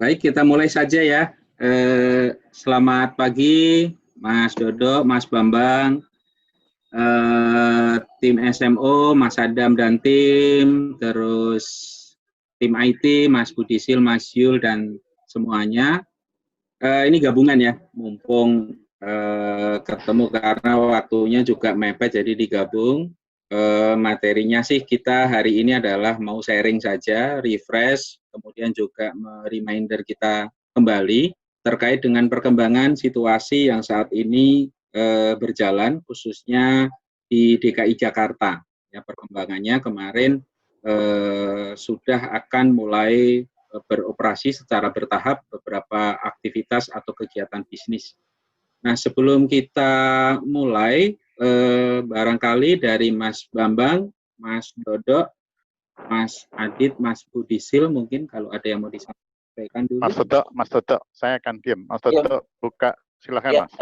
Baik, kita mulai saja ya. Selamat pagi, Mas Dodo, Mas Bambang, tim SMO, Mas Adam dan tim, terus tim IT, Mas Budisil, Mas Yul, dan semuanya. Ini gabungan ya, mumpung ketemu karena waktunya juga mepet, jadi digabung. Materinya sih kita hari ini adalah mau sharing saja, refresh, kemudian juga reminder kita kembali terkait dengan perkembangan situasi yang saat ini berjalan, khususnya di DKI Jakarta. Ya, perkembangannya kemarin sudah akan mulai beroperasi secara bertahap beberapa aktivitas atau kegiatan bisnis. Nah, sebelum kita mulai, barangkali dari Mas Bambang, Mas Dodo, Mas Adit, Mas Budisil, mungkin kalau ada yang mau disampaikan dulu. Mas Dodo, saya akan diam. Mas Dodo, buka, silakan Mas.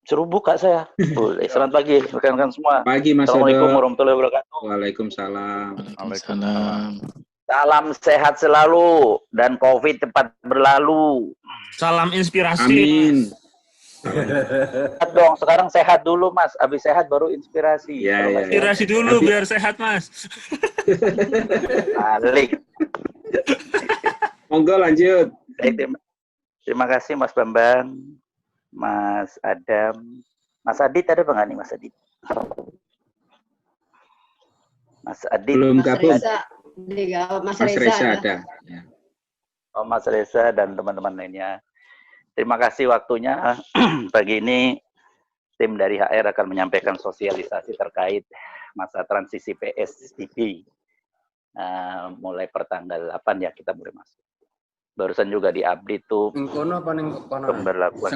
Suruh buka saya. Boleh. Selamat pagi, rekan-rekan semua. Pagi Mas Dodo. Assalamualaikum warahmatullahi wabarakatuh. Waalaikumsalam. Waalaikumsalam. Salam sehat selalu dan COVID cepat berlalu. Salam inspirasi. Amin. Sehat dong, sekarang sehat dulu Mas. Habis sehat baru inspirasi. Ya. Inspirasi dulu biar sehat Mas. Balik. Monggo lanjut. Terima kasih Mas Bambang, Mas Adam, Mas Adit ada nggak nih Mas Adit? Mas Adit. Belum gabung. Mas Reza ada. Ya. Oh, Mas Reza dan teman-teman lainnya. Terima kasih waktunya. Pagi ini tim dari HR akan menyampaikan sosialisasi terkait masa transisi PSBB. Mulai pertanggal 8 ya kita mulai masuk. Barusan juga diupdate tuh pemberlakuan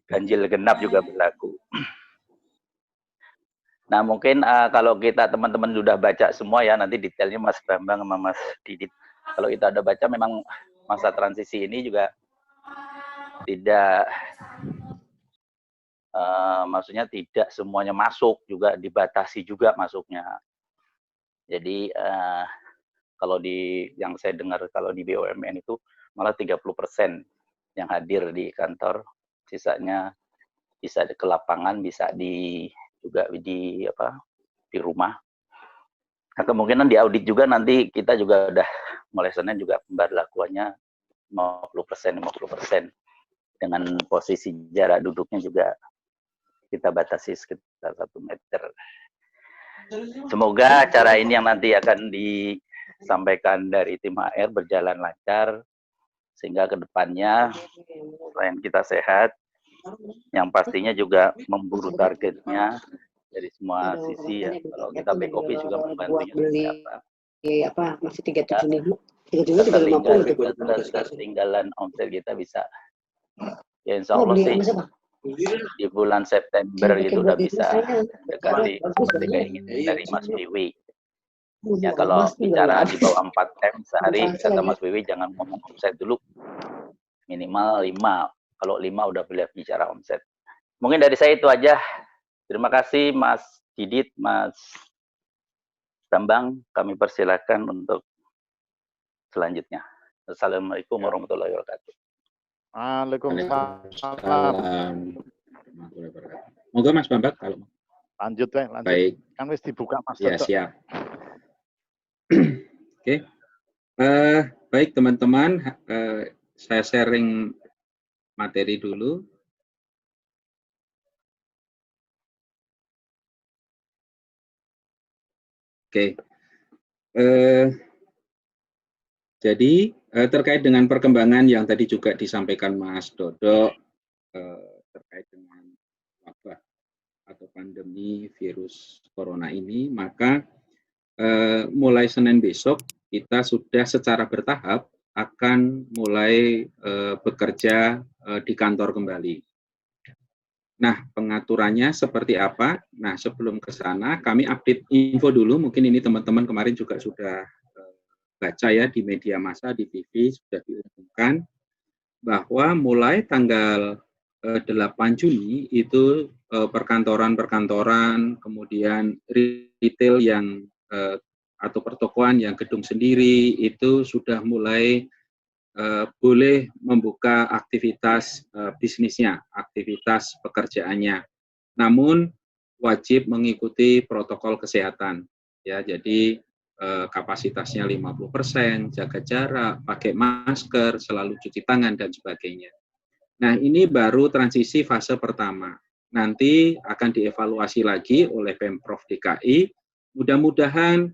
ganjil genap juga berlaku. Nah mungkin kalau kita teman-teman sudah baca semua ya, nanti detailnya Mas Bambang sama Mas Didit. Kalau kita udah baca memang masa transisi ini juga tidak, maksudnya tidak semuanya masuk, juga dibatasi juga masuknya. Jadi kalau yang saya dengar kalau di BUMN itu malah 30% yang hadir di kantor, sisanya bisa ke lapangan, bisa juga di rumah. Nah, kemungkinan di audit juga nanti kita juga udah mulai Senin juga pemberlakuannya 50%. Dengan posisi jarak duduknya juga kita batasi sekitar 1 meter. Semoga acara ini yang nanti akan disampaikan dari tim HR berjalan lancar, sehingga kedepannya selain kita sehat, yang pastinya juga memburu targetnya dari semua sisi ya. Kalau kita back office juga membantunya seperti apa. Masih 37.000. 37.050. Ketinggalan omset kita bisa. Ya insya Allah sih di bulan September itu udah bisa dekati seperti kayak gitu dari Mas Wiwi. Ya kalau bicara di bawah 4 M sehari, kata Mas Wiwi jangan ngomong omset dulu. Minimal 5. Kalau 5 udah boleh bicara omset. Mungkin dari saya itu aja. Terima kasih Mas Didit, Mas Bambang. Kami persilakan untuk selanjutnya. Assalamualaikum warahmatullahi wabarakatuh. Waalaikumsalam. Moga Mas Bambang kalau lanjut. Baik. Kan wis dibuka Mas. Ya, siap. Oke. Baik teman-teman, saya sharing materi dulu. Oke. Jadi terkait dengan perkembangan yang tadi juga disampaikan Mas Dodo terkait dengan wabah atau pandemi virus corona ini, maka mulai Senin besok kita sudah secara bertahap akan mulai bekerja di kantor kembali. Nah, pengaturannya seperti apa? Nah, sebelum ke sana kami update info dulu, mungkin ini teman-teman kemarin juga sudah baca ya di media massa, di TV sudah diumumkan bahwa mulai tanggal 8 Juni itu perkantoran-perkantoran, kemudian retail yang atau pertokoan yang gedung sendiri itu sudah mulai boleh membuka aktivitas bisnisnya, aktivitas pekerjaannya. Namun wajib mengikuti protokol kesehatan. Ya, jadi kapasitasnya 50%, jaga jarak, pakai masker, selalu cuci tangan dan sebagainya. Nah, ini baru transisi fase pertama. Nanti akan dievaluasi lagi oleh Pemprov DKI. Mudah-mudahan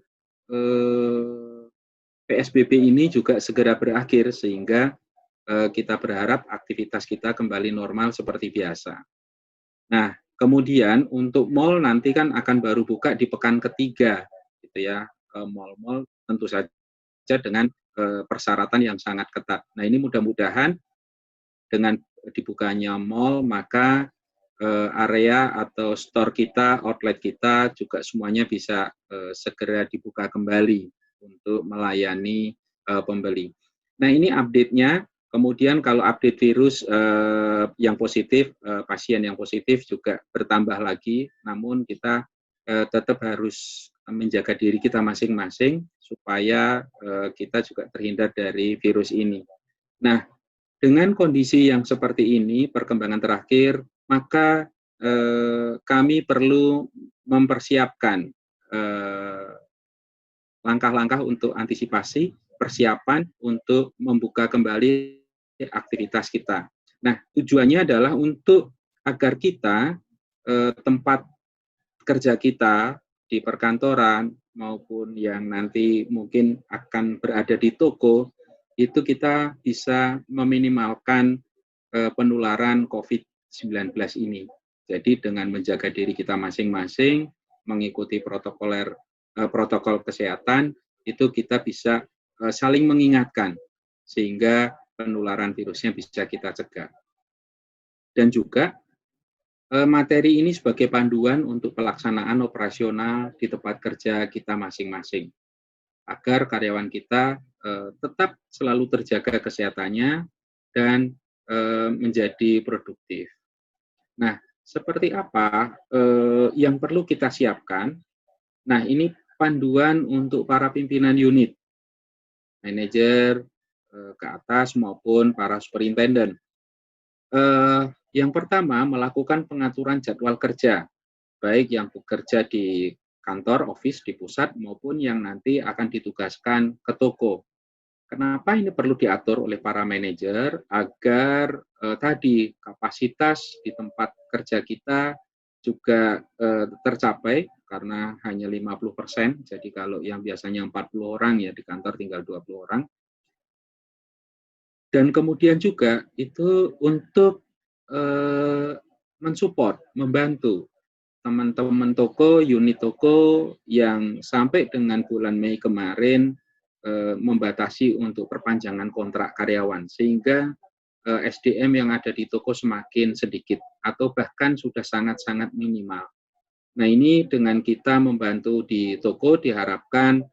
PSBB ini juga segera berakhir sehingga kita berharap aktivitas kita kembali normal seperti biasa. Nah, kemudian untuk mal nanti kan akan baru buka di pekan ketiga, gitu ya. Mal-mal tentu saja dengan persyaratan yang sangat ketat. Nah, ini mudah-mudahan dengan dibukanya mal, maka area atau store kita, outlet kita juga semuanya bisa segera dibuka kembali untuk melayani pembeli. Nah, ini update-nya. Kemudian kalau update virus yang positif, pasien yang positif juga bertambah lagi, namun kita tetap harus menjaga diri kita masing-masing supaya kita juga terhindar dari virus ini. Nah, dengan kondisi yang seperti ini, perkembangan terakhir, maka kami perlu mempersiapkan langkah-langkah untuk antisipasi, persiapan untuk membuka kembali aktivitas kita. Nah, tujuannya adalah untuk agar kita tempat kerja kita di perkantoran maupun yang nanti mungkin akan berada di toko, itu kita bisa meminimalkan penularan COVID-19 ini. Jadi dengan menjaga diri kita masing-masing, mengikuti protokol kesehatan, itu kita bisa saling mengingatkan sehingga penularan virusnya bisa kita cegah. Dan juga materi ini sebagai panduan untuk pelaksanaan operasional di tempat kerja kita masing-masing, agar karyawan kita tetap selalu terjaga kesehatannya dan menjadi produktif. Nah, seperti apa yang perlu kita siapkan? Nah, ini panduan untuk para pimpinan unit, manajer ke atas maupun para superintenden. Yang pertama, melakukan pengaturan jadwal kerja, baik yang bekerja di kantor, office, di pusat, maupun yang nanti akan ditugaskan ke toko. Kenapa ini perlu diatur oleh para manajer? Agar tadi kapasitas di tempat kerja kita juga tercapai, karena hanya 50%, jadi kalau yang biasanya 40 orang ya di kantor tinggal 20 orang. Dan kemudian juga itu untuk mensupport, membantu teman-teman toko, unit toko yang sampai dengan bulan Mei kemarin membatasi untuk perpanjangan kontrak karyawan, sehingga SDM yang ada di toko semakin sedikit atau bahkan sudah sangat-sangat minimal. Nah, ini dengan kita membantu di toko diharapkan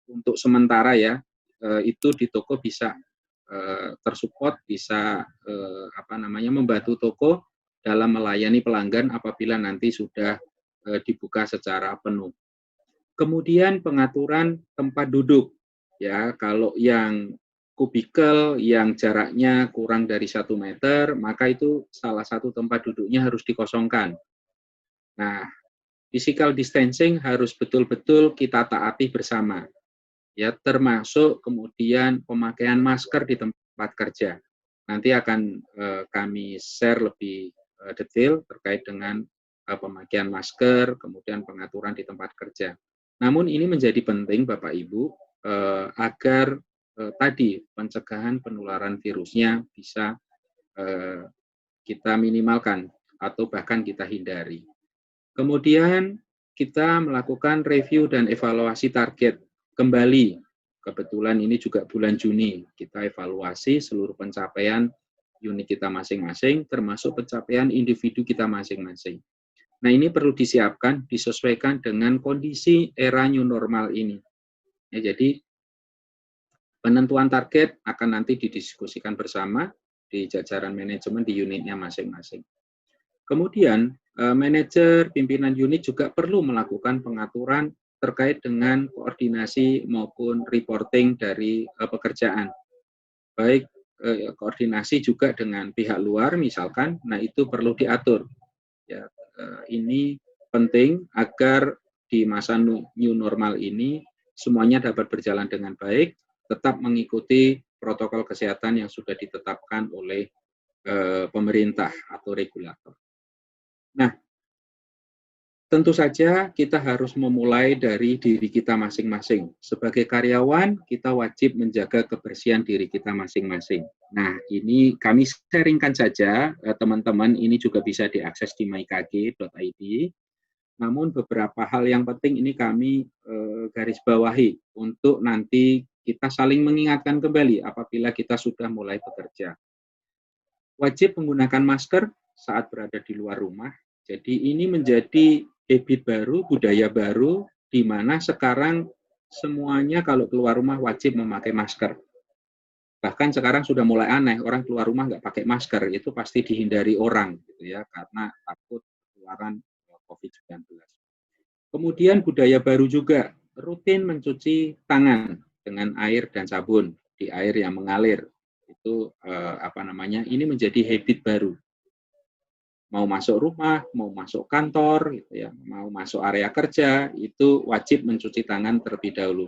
untuk sementara ya, itu di toko bisa tersupport, bisa membantu toko dalam melayani pelanggan apabila nanti sudah dibuka secara penuh. Kemudian pengaturan tempat duduk, ya, kalau yang kubikel yang jaraknya kurang dari 1 meter, maka itu salah satu tempat duduknya harus dikosongkan. Nah, physical distancing harus betul-betul kita taati bersama, ya, termasuk kemudian pemakaian masker di tempat kerja. Nanti akan kami share lebih detail terkait dengan pemakaian masker, kemudian pengaturan di tempat kerja. Namun ini menjadi penting Bapak Ibu agar tadi pencegahan penularan virusnya bisa kita minimalkan atau bahkan kita hindari. Kemudian kita melakukan review dan evaluasi target kembali. Kebetulan ini juga bulan Juni, kita evaluasi seluruh pencapaian unit kita masing-masing, termasuk pencapaian individu kita masing-masing. Nah, ini perlu disiapkan, disesuaikan dengan kondisi era new normal ini. Ya, jadi penentuan target akan nanti didiskusikan bersama di jajaran manajemen di unitnya masing-masing. Kemudian, manajer, pimpinan unit juga perlu melakukan pengaturan terkait dengan koordinasi maupun reporting dari pekerjaan. baik koordinasi juga dengan pihak luar misalkan, nah itu perlu diatur. Ya, ini penting agar di masa new normal ini semuanya dapat berjalan dengan baik, tetap mengikuti protokol kesehatan yang sudah ditetapkan oleh pemerintah atau regulator. Nah, tentu saja kita harus memulai dari diri kita masing-masing. Sebagai karyawan, kita wajib menjaga kebersihan diri kita masing-masing. Nah, ini kami sharingkan saja, teman-teman, ini juga bisa diakses di mykg.id. Namun beberapa hal yang penting ini kami garis bawahi untuk nanti kita saling mengingatkan kembali apabila kita sudah mulai bekerja. Wajib menggunakan masker saat berada di luar rumah. Jadi ini menjadi habit baru, budaya baru, di mana sekarang semuanya kalau keluar rumah wajib memakai masker. Bahkan sekarang sudah mulai aneh, orang keluar rumah nggak pakai masker, itu pasti dihindari orang, gitu ya, karena takut penularan COVID-19. Kemudian budaya baru juga, rutin mencuci tangan dengan air dan sabun di air yang mengalir. Itu ini menjadi habit baru. Mau masuk rumah, mau masuk kantor, gitu ya, mau masuk area kerja, itu wajib mencuci tangan terlebih dahulu.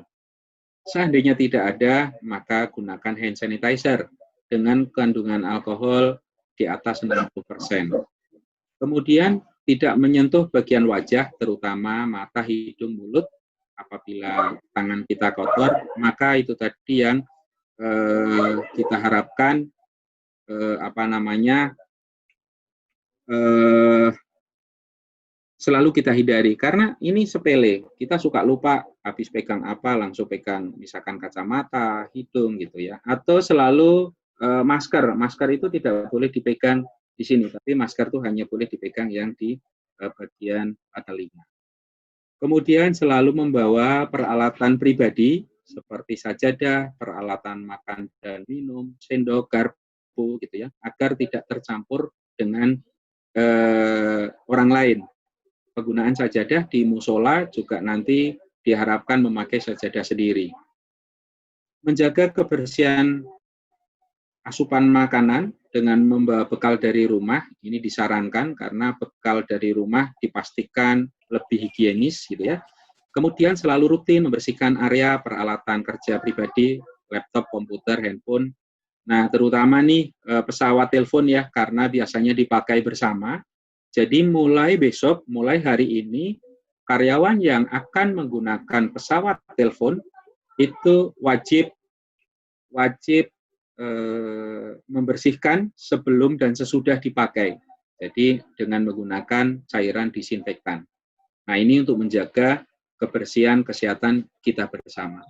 Seandainya tidak ada, maka gunakan hand sanitizer dengan kandungan alkohol di atas 60%. Kemudian tidak menyentuh bagian wajah, terutama mata, hidung, mulut. Apabila tangan kita kotor, maka itu tadi yang kita harapkan selalu kita hindari, karena ini sepele, kita suka lupa habis pegang apa langsung pegang misalkan kacamata, hidung gitu ya, atau selalu masker itu tidak boleh dipegang di sini, tapi masker itu hanya boleh dipegang yang di bagian telinga. Kemudian selalu membawa peralatan pribadi seperti sajadah, peralatan makan dan minum, sendok, garpu gitu ya, agar tidak tercampur dengan orang lain. Penggunaan sajadah di musola juga nanti diharapkan memakai sajadah sendiri. Menjaga kebersihan asupan makanan dengan membawa bekal dari rumah, ini disarankan karena bekal dari rumah dipastikan lebih higienis gitu ya. Kemudian selalu rutin membersihkan area peralatan kerja pribadi, laptop, komputer, handphone. Nah, terutama nih pesawat telepon ya, karena biasanya dipakai bersama. Jadi mulai besok, mulai hari ini, karyawan yang akan menggunakan pesawat telepon itu wajib membersihkan sebelum dan sesudah dipakai. Jadi dengan menggunakan cairan disinfektan. Nah, ini untuk menjaga kebersihan kesehatan kita bersama.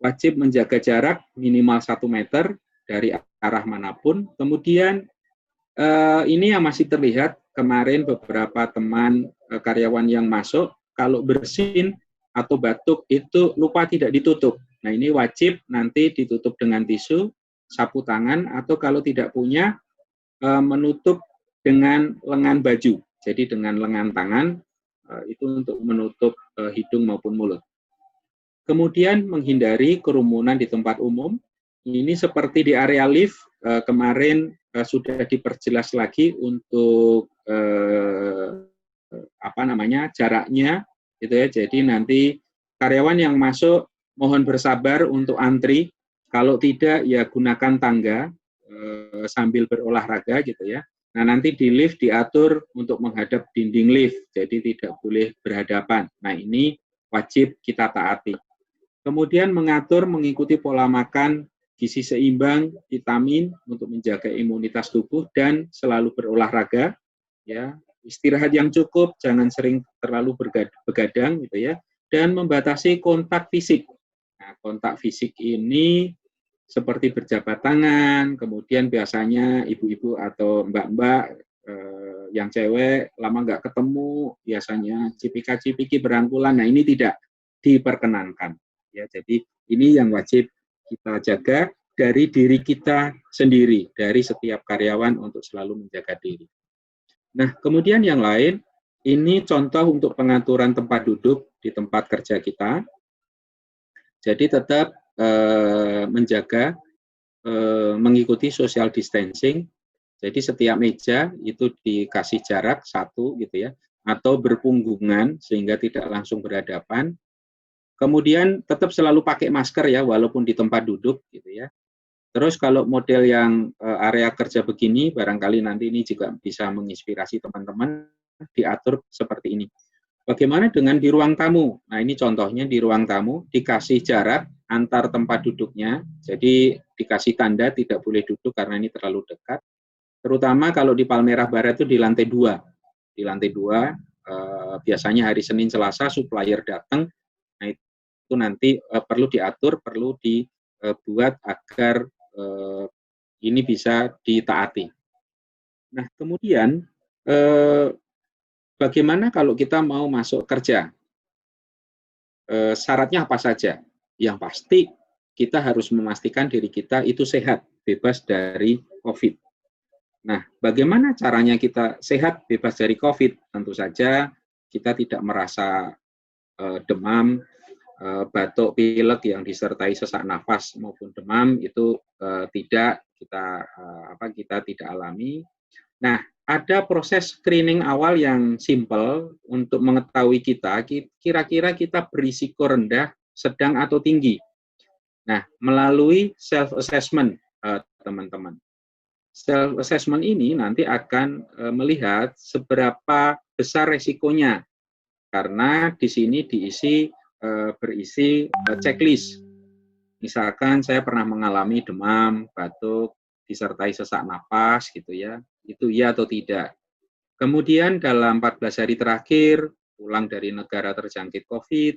Wajib menjaga jarak minimal 1 meter dari arah manapun. Kemudian ini yang masih terlihat kemarin beberapa teman karyawan yang masuk, kalau bersin atau batuk itu lupa tidak ditutup. Nah, ini wajib nanti ditutup dengan tisu, sapu tangan, atau kalau tidak punya, menutup dengan lengan baju. Jadi dengan lengan tangan, itu untuk menutup hidung maupun mulut. Kemudian menghindari kerumunan di tempat umum. Ini seperti di area lift, kemarin sudah diperjelas lagi untuk jaraknya, gitu ya. Jadi nanti karyawan yang masuk mohon bersabar untuk antri. Kalau tidak ya gunakan tangga sambil berolahraga gitu ya. Nah, nanti di lift diatur untuk menghadap dinding lift, jadi tidak boleh berhadapan. Nah, ini wajib kita taati. Kemudian mengatur mengikuti pola makan gizi seimbang, vitamin untuk menjaga imunitas tubuh dan selalu berolahraga, ya. Istirahat yang cukup, jangan sering terlalu begadang gitu ya, dan membatasi kontak fisik. Nah, kontak fisik ini seperti berjabat tangan, kemudian biasanya ibu-ibu atau mbak-mbak yang cewek lama nggak ketemu, biasanya cipika-cipiki berangkulan. Nah, ini tidak diperkenankan. Ya, jadi ini yang wajib kita jaga dari diri kita sendiri, dari setiap karyawan untuk selalu menjaga diri. Nah, kemudian yang lain, ini contoh untuk pengaturan tempat duduk di tempat kerja kita. Jadi tetap menjaga mengikuti social distancing. Jadi setiap meja itu dikasih jarak 1 gitu ya, atau berpunggungan sehingga tidak langsung berhadapan. Kemudian tetap selalu pakai masker ya, walaupun di tempat duduk gitu ya. Terus kalau model yang area kerja begini, barangkali nanti ini juga bisa menginspirasi teman-teman, diatur seperti ini. Bagaimana dengan di ruang tamu? Nah, ini contohnya di ruang tamu, dikasih jarak antar tempat duduknya, jadi dikasih tanda tidak boleh duduk karena ini terlalu dekat. Terutama kalau di Palmerah Barat itu di lantai 2. Di lantai 2, biasanya hari Senin, Selasa, supplier datang, nah itu nanti perlu diatur, perlu dibuat agar ini bisa ditaati. Nah, kemudian bagaimana kalau kita mau masuk kerja? Syaratnya apa saja? Yang pasti kita harus memastikan diri kita itu sehat, bebas dari COVID. Nah, bagaimana caranya kita sehat, bebas dari COVID? Tentu saja kita tidak merasa demam, batuk, pilek yang disertai sesak nafas maupun demam itu tidak kita tidak alami. Nah, ada proses screening awal yang simple untuk mengetahui kira-kira kita berisiko rendah, sedang atau tinggi. Nah, melalui self assessment, teman-teman. Self assessment ini nanti akan melihat seberapa besar resikonya, karena di sini berisi checklist. Misalkan saya pernah mengalami demam, batuk, disertai sesak napas gitu ya, itu iya atau tidak. Kemudian dalam 14 hari terakhir pulang dari negara terjangkit COVID,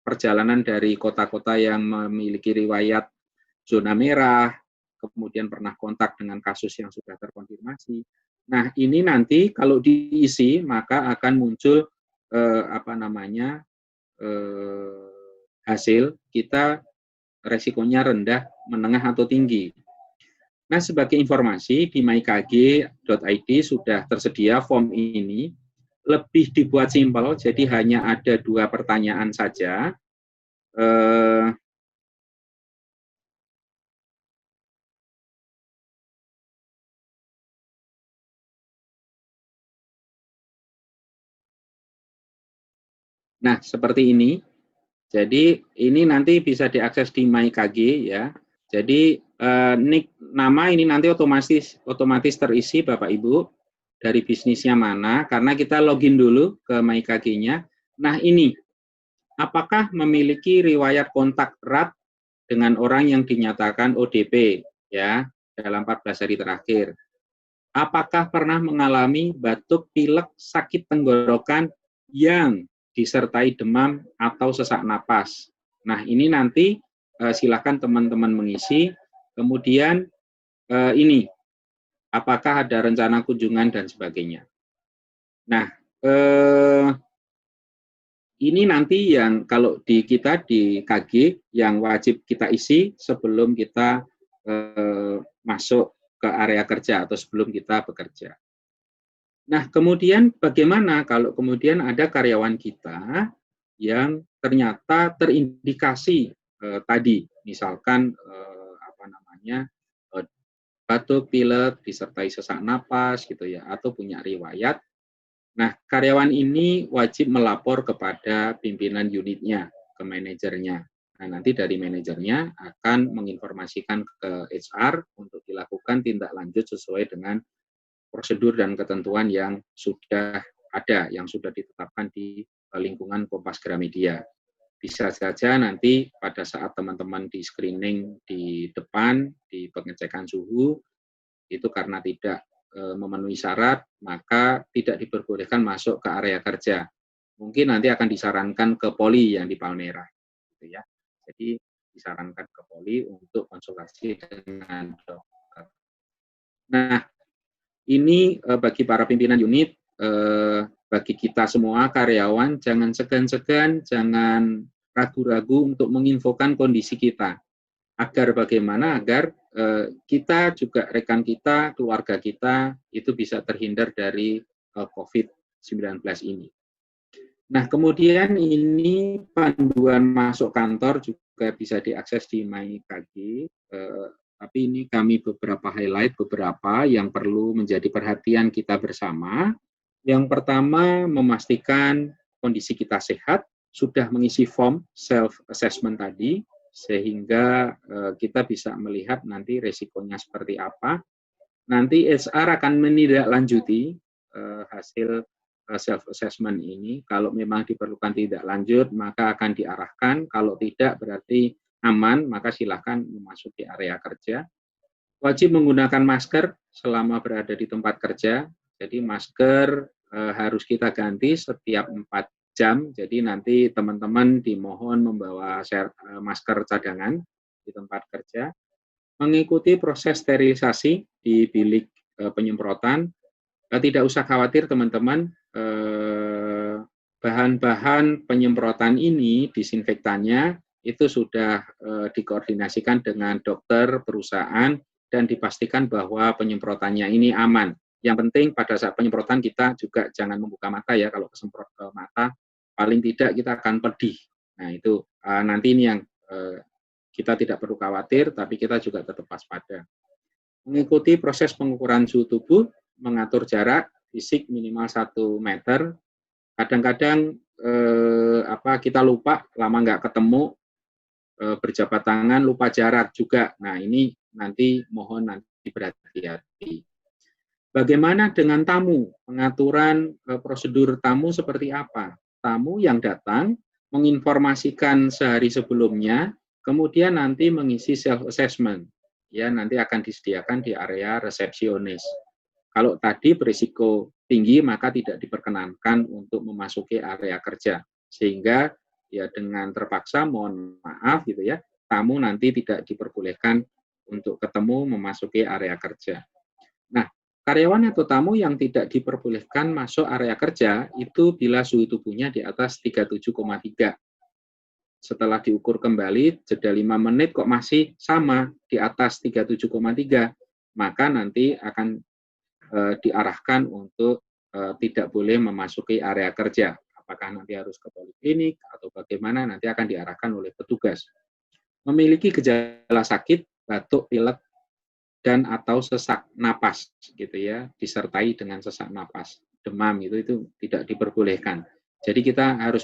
perjalanan dari kota-kota yang memiliki riwayat zona merah, kemudian pernah kontak dengan kasus yang sudah terkonfirmasi. Nah, ini nanti kalau diisi maka akan muncul hasil kita resikonya rendah, menengah atau tinggi. Nah, sebagai informasi di mykg.id sudah tersedia form ini, lebih dibuat simpel, jadi hanya ada 2 pertanyaan saja. Nah, seperti ini. Jadi ini nanti bisa diakses di mykg ya. Jadi nick nama ini nanti otomatis terisi Bapak Ibu dari bisnisnya mana, karena kita login dulu ke mykg-nya. Nah, ini apakah memiliki riwayat kontak erat dengan orang yang dinyatakan ODP ya dalam 14 hari terakhir. Apakah pernah mengalami batuk, pilek, sakit tenggorokan yang disertai demam atau sesak napas. Nah, ini nanti silakan teman-teman mengisi. Kemudian ini, apakah ada rencana kunjungan dan sebagainya. Nah, ini nanti yang kalau kita di KG yang wajib kita isi sebelum kita masuk ke area kerja atau sebelum kita bekerja. Nah, kemudian bagaimana kalau kemudian ada karyawan kita yang ternyata terindikasi tadi, misalkan batuk, pilek, disertai sesak napas gitu ya, atau punya riwayat. Nah, karyawan ini wajib melapor kepada pimpinan unitnya, ke manajernya. Nah, nanti dari manajernya akan menginformasikan ke HR untuk dilakukan tindak lanjut sesuai dengan prosedur dan ketentuan yang sudah ada, yang sudah ditetapkan di lingkungan Kompas Gramedia. Bisa saja nanti pada saat teman-teman di screening di depan, di pengecekan suhu, itu karena tidak memenuhi syarat, maka tidak diperbolehkan masuk ke area kerja. Mungkin nanti akan disarankan ke poli yang di Palmerah. Gitu ya. Jadi disarankan ke poli untuk konsultasi dengan dokter. Nah, ini bagi para pimpinan unit, bagi kita semua karyawan, jangan segan-segan, jangan ragu-ragu untuk menginfokan kondisi kita. Agar bagaimana? Agar kita juga, rekan kita, keluarga kita, itu bisa terhindar dari COVID-19 ini. Nah, kemudian ini panduan masuk kantor juga juga bisa diakses di MyKG, tapi ini kami beberapa highlight, beberapa yang perlu menjadi perhatian kita bersama. Yang pertama, memastikan kondisi kita sehat, sudah mengisi form self-assessment tadi, sehingga kita bisa melihat nanti resikonya seperti apa. Nanti HR akan menindaklanjuti hasil self-assessment ini. Kalau memang diperlukan tidak lanjut, maka akan diarahkan. Kalau tidak, berarti aman, maka silakan memasuki area kerja. Wajib menggunakan masker selama berada di tempat kerja. Jadi masker harus kita ganti setiap 4 jam. Jadi nanti teman-teman dimohon membawa masker cadangan di tempat kerja. Mengikuti proses sterilisasi di bilik penyemprotan. Tidak usah khawatir teman-teman, bahan-bahan penyemprotan ini, disinfektannya, itu sudah dikoordinasikan dengan dokter perusahaan dan dipastikan bahwa penyemprotannya ini aman. Yang penting pada saat penyemprotan kita juga jangan membuka mata ya, kalau kesemprot ke mata, paling tidak kita akan pedih. Nah itu nanti ini yang kita tidak perlu khawatir, tapi kita juga tetap waspada. Mengikuti proses pengukuran suhu tubuh, mengatur jarak fisik minimal 1 meter. Kadang-kadang kita lupa, lama nggak ketemu, berjabat tangan, lupa jarak juga. Nah ini nanti mohon nanti berhati-hati. Bagaimana dengan tamu? Pengaturan prosedur tamu seperti apa? Tamu yang datang menginformasikan sehari sebelumnya, kemudian nanti mengisi self-assessment. Ya, nanti akan disediakan di area resepsionis. Kalau tadi berisiko tinggi, maka tidak diperkenankan untuk memasuki area kerja. Sehingga ya dengan terpaksa, mohon maaf gitu ya, tamu nanti tidak diperbolehkan untuk ketemu memasuki area kerja. Nah, karyawan atau tamu yang tidak diperbolehkan masuk area kerja itu bila suhu tubuhnya di atas 37,3. Setelah diukur kembali, jeda 5 menit kok masih sama di atas 37,3, maka nanti akan diarahkan untuk tidak boleh memasuki area kerja. Apakah nanti harus ke poliklinik atau bagaimana, nanti akan diarahkan oleh petugas. Memiliki gejala sakit, batuk, pilek, dan atau sesak napas gitu ya, disertai dengan sesak napas, demam itu tidak diperbolehkan. Jadi kita harus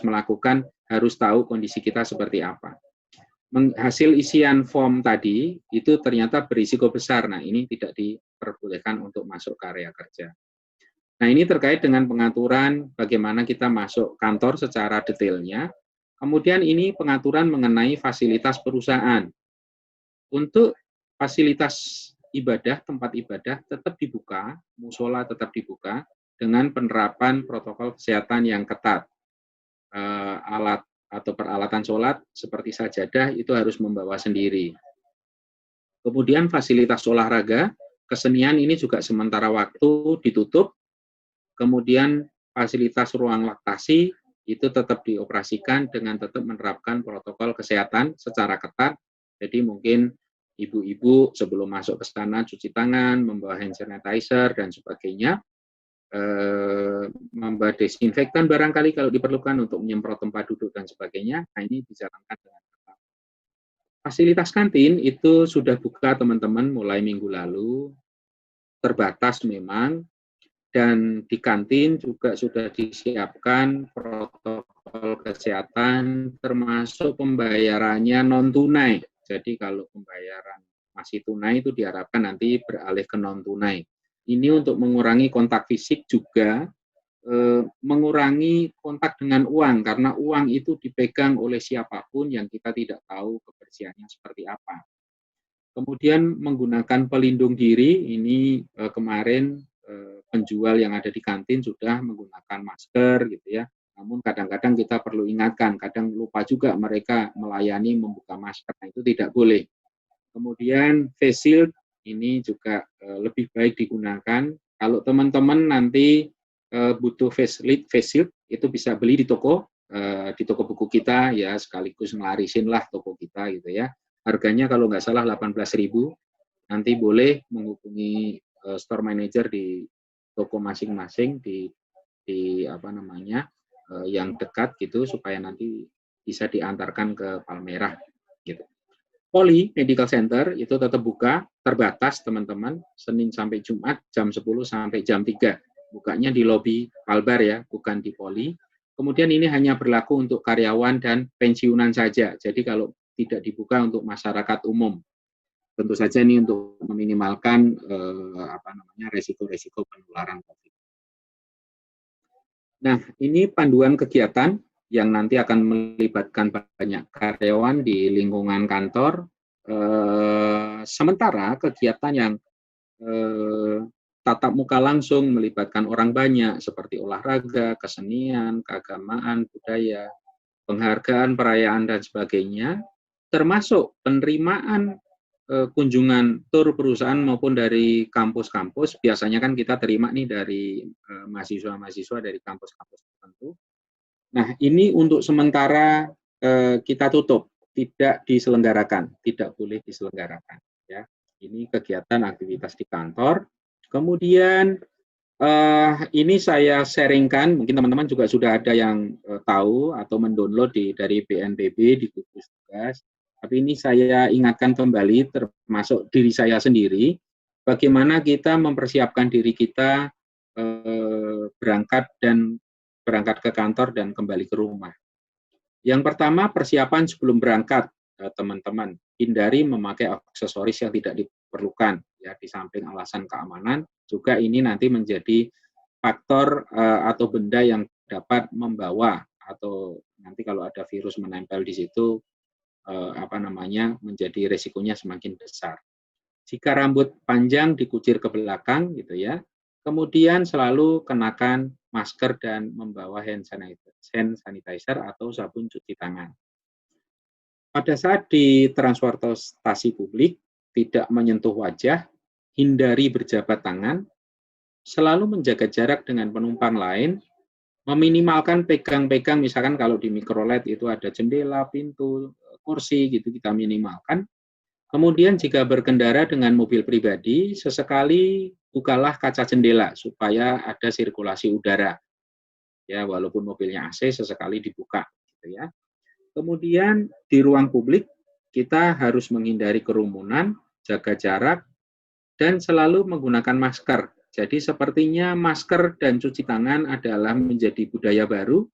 tahu kondisi kita seperti apa. Hasil isian form tadi itu ternyata berisiko besar. Nah, ini tidak diperbolehkan untuk masuk ke area kerja. Nah, ini terkait dengan pengaturan bagaimana kita masuk kantor secara detailnya. Kemudian ini pengaturan mengenai fasilitas perusahaan. Untuk fasilitas ibadah, tempat ibadah tetap dibuka, musola tetap dibuka dengan penerapan protokol kesehatan yang ketat. Alat atau peralatan sholat seperti sajadah itu harus membawa sendiri. Kemudian fasilitas olahraga, kesenian ini juga sementara waktu ditutup. Kemudian fasilitas ruang laktasi itu tetap dioperasikan dengan tetap menerapkan protokol kesehatan secara ketat. Jadi mungkin ibu-ibu sebelum masuk ke sana cuci tangan, membawa hand sanitizer dan sebagainya. Membawa desinfektan barangkali kalau diperlukan untuk menyemprot tempat duduk dan sebagainya. Nah, ini dijalankan dengan ketat. Fasilitas kantin itu sudah buka teman-teman mulai minggu lalu, terbatas memang, dan di kantin juga sudah disiapkan protokol kesehatan termasuk pembayarannya non tunai. Jadi kalau pembayaran masih tunai itu diharapkan nanti beralih ke non tunai. Ini untuk mengurangi kontak fisik juga, mengurangi kontak dengan uang, karena uang itu dipegang oleh siapapun yang kita tidak tahu kebersihannya seperti apa. Kemudian menggunakan pelindung diri, ini kemarin penjual yang ada di kantin sudah menggunakan masker gitu ya. Namun kadang-kadang kita perlu ingatkan, kadang lupa juga mereka melayani membuka masker, nah, itu tidak boleh. Kemudian face shield ini juga lebih baik digunakan. Kalau teman-teman nanti butuh face shield itu bisa beli di toko buku kita ya, sekaligus ngelarisin lah toko kita gitu ya. Harganya kalau nggak salah 18.000. Nanti boleh menghubungi store manager di toko masing-masing di yang dekat gitu supaya nanti bisa diantarkan ke Palmerah. Gitu. Poli Medical Center itu tetap buka, terbatas teman-teman, Senin sampai Jumat jam 10 sampai jam 3. Bukanya di lobi Kalbar ya, bukan di Poli. Kemudian ini hanya berlaku untuk karyawan dan pensiunan saja. Jadi kalau tidak dibuka untuk masyarakat umum. Tentu saja ini untuk meminimalkan resiko-resiko penularan COVID. Nah, ini panduan kegiatan yang nanti akan melibatkan banyak karyawan di lingkungan kantor. Sementara kegiatan yang tatap muka langsung melibatkan orang banyak seperti olahraga, kesenian, keagamaan, budaya, penghargaan, perayaan, dan sebagainya, termasuk penerimaan kunjungan tur perusahaan maupun dari kampus-kampus. Biasanya kan kita terima nih dari mahasiswa-mahasiswa dari kampus-kampus tertentu. Nah, ini untuk sementara kita tutup, tidak diselenggarakan, tidak boleh diselenggarakan. Ya, ini kegiatan aktivitas di kantor. Kemudian ini saya sharingkan, mungkin teman-teman juga sudah ada yang tahu atau mendownload dari BNPB di gugus tugas. Tapi ini saya ingatkan kembali, termasuk diri saya sendiri, bagaimana kita mempersiapkan diri kita berangkat ke kantor dan kembali ke rumah. Yang pertama, persiapan sebelum berangkat, teman-teman. Hindari memakai aksesoris yang tidak diperlukan. Ya, di samping alasan keamanan, juga ini nanti menjadi faktor atau benda yang dapat membawa, atau nanti kalau ada virus menempel di situ, menjadi resikonya semakin besar. Jika rambut panjang dikucir ke belakang, gitu ya. Kemudian selalu kenakan masker dan membawa hand sanitizer atau sabun cuci tangan. Pada saat di transportasi publik, tidak menyentuh wajah, hindari berjabat tangan, selalu menjaga jarak dengan penumpang lain, meminimalkan pegang-pegang, misalkan kalau di mikrolet itu ada jendela, pintu, kursi, gitu kita minimalkan. Kemudian jika berkendara dengan mobil pribadi, sesekali bukalah kaca jendela supaya ada sirkulasi udara. Ya, walaupun mobilnya AC sesekali dibuka, gitu ya. Kemudian di ruang publik kita harus menghindari kerumunan, jaga jarak, dan selalu menggunakan masker. Jadi sepertinya masker dan cuci tangan adalah menjadi budaya baru,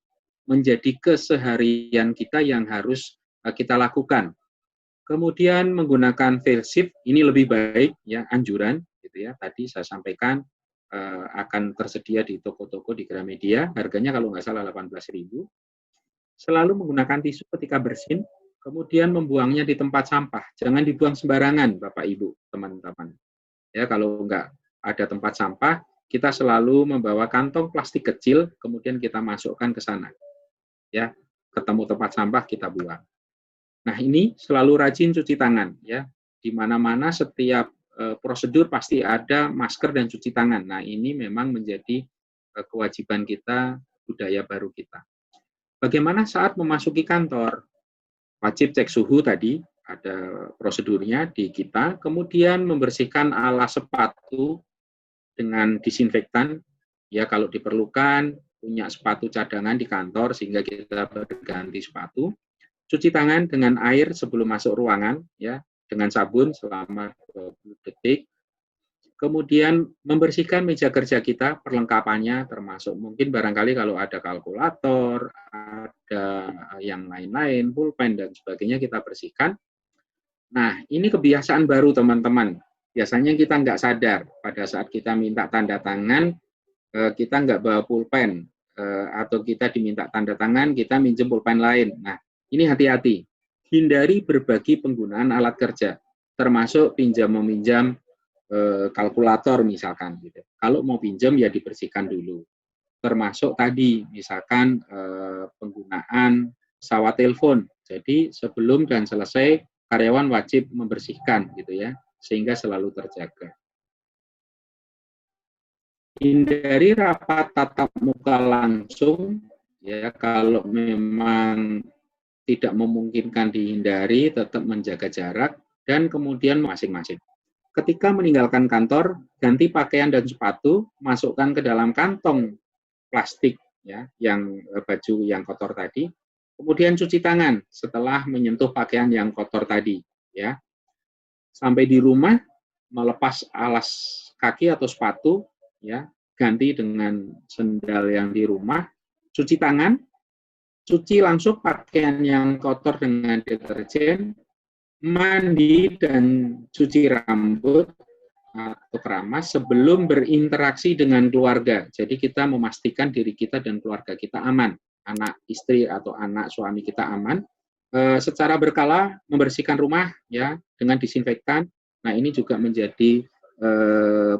menjadi keseharian kita yang harus kita lakukan. Kemudian menggunakan face shield ini lebih baik, ya, anjuran, gitu ya. Tadi saya sampaikan akan tersedia di toko-toko di Gramedia, harganya kalau nggak salah 18.000. Selalu menggunakan tisu ketika bersin, kemudian membuangnya di tempat sampah. Jangan dibuang sembarangan, Bapak Ibu, teman-teman. Ya, kalau nggak ada tempat sampah, kita selalu membawa kantong plastik kecil, kemudian kita masukkan ke sana. Ya, ketemu tempat sampah kita buang. Nah, ini selalu rajin cuci tangan, ya. Di mana-mana setiap prosedur pasti ada masker dan cuci tangan. Nah, ini memang menjadi kewajiban kita, budaya baru kita. Bagaimana saat memasuki kantor? Wajib cek suhu tadi, ada prosedurnya di kita, kemudian membersihkan alas sepatu dengan disinfektan, ya kalau diperlukan, punya sepatu cadangan di kantor sehingga kita berganti sepatu. Cuci tangan dengan air sebelum masuk ruangan, ya, dengan sabun selama 20 detik. Kemudian membersihkan meja kerja kita, perlengkapannya termasuk mungkin barangkali kalau ada kalkulator, ada yang lain-lain, pulpen dan sebagainya kita bersihkan. Nah, ini kebiasaan baru teman-teman. Biasanya kita nggak sadar pada saat kita minta tanda tangan, kita nggak bawa pulpen, atau kita diminta tanda tangan, kita minjem pulpen lain. Nah, ini hati-hati. Hindari berbagi penggunaan alat kerja, termasuk pinjam-meminjam kalkulator misalkan gitu. Kalau mau pinjam ya dibersihkan dulu. Termasuk tadi misalkan penggunaan pesawat telepon. Jadi sebelum dan selesai karyawan wajib membersihkan gitu ya, sehingga selalu terjaga. Hindari rapat tatap muka langsung ya, kalau memang tidak memungkinkan dihindari, tetap menjaga jarak dan kemudian masing-masing. Ketika meninggalkan kantor, ganti pakaian dan sepatu, masukkan ke dalam kantong plastik ya, yang baju yang kotor tadi, Kemudian cuci tangan setelah menyentuh pakaian yang kotor tadi, ya. Sampai di rumah melepas alas kaki atau sepatu, ya, ganti dengan sendal yang di rumah, cuci tangan, cuci langsung pakaian yang kotor dengan deterjen, mandi dan cuci rambut atau keramas sebelum berinteraksi dengan keluarga. Jadi kita memastikan diri kita dan keluarga kita aman, anak istri atau anak suami kita aman. Secara berkala membersihkan rumah ya dengan disinfektan. Nah ini juga menjadi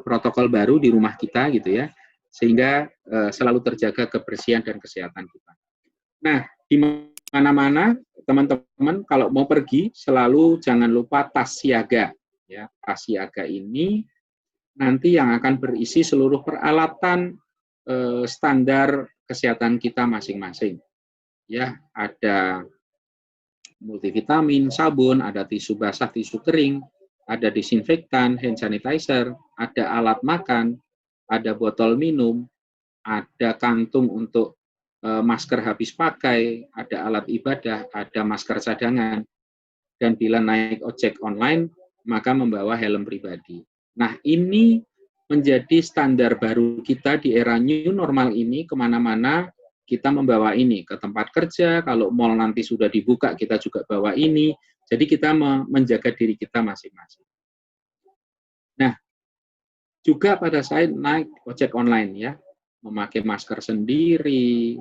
protokol baru di rumah kita gitu ya, sehingga selalu terjaga kebersihan dan kesehatan kita. Nah di mana-mana teman-teman kalau mau pergi selalu jangan lupa tas siaga. Ya, tas siaga ini nanti yang akan berisi seluruh peralatan standar kesehatan kita masing-masing. Ya, ada multivitamin, sabun, ada tisu basah, tisu kering, ada disinfektan, hand sanitizer, ada alat makan, ada botol minum, ada kantung untuk masker habis pakai, ada alat ibadah, ada masker cadangan, dan bila naik ojek online maka membawa helm pribadi. Nah, ini menjadi standar baru kita di era new normal ini, kemana-mana kita membawa ini, ke tempat kerja, kalau mall nanti sudah dibuka, kita juga bawa ini, jadi kita menjaga diri kita masing-masing. Nah, juga pada saat naik ojek online ya, memakai masker sendiri,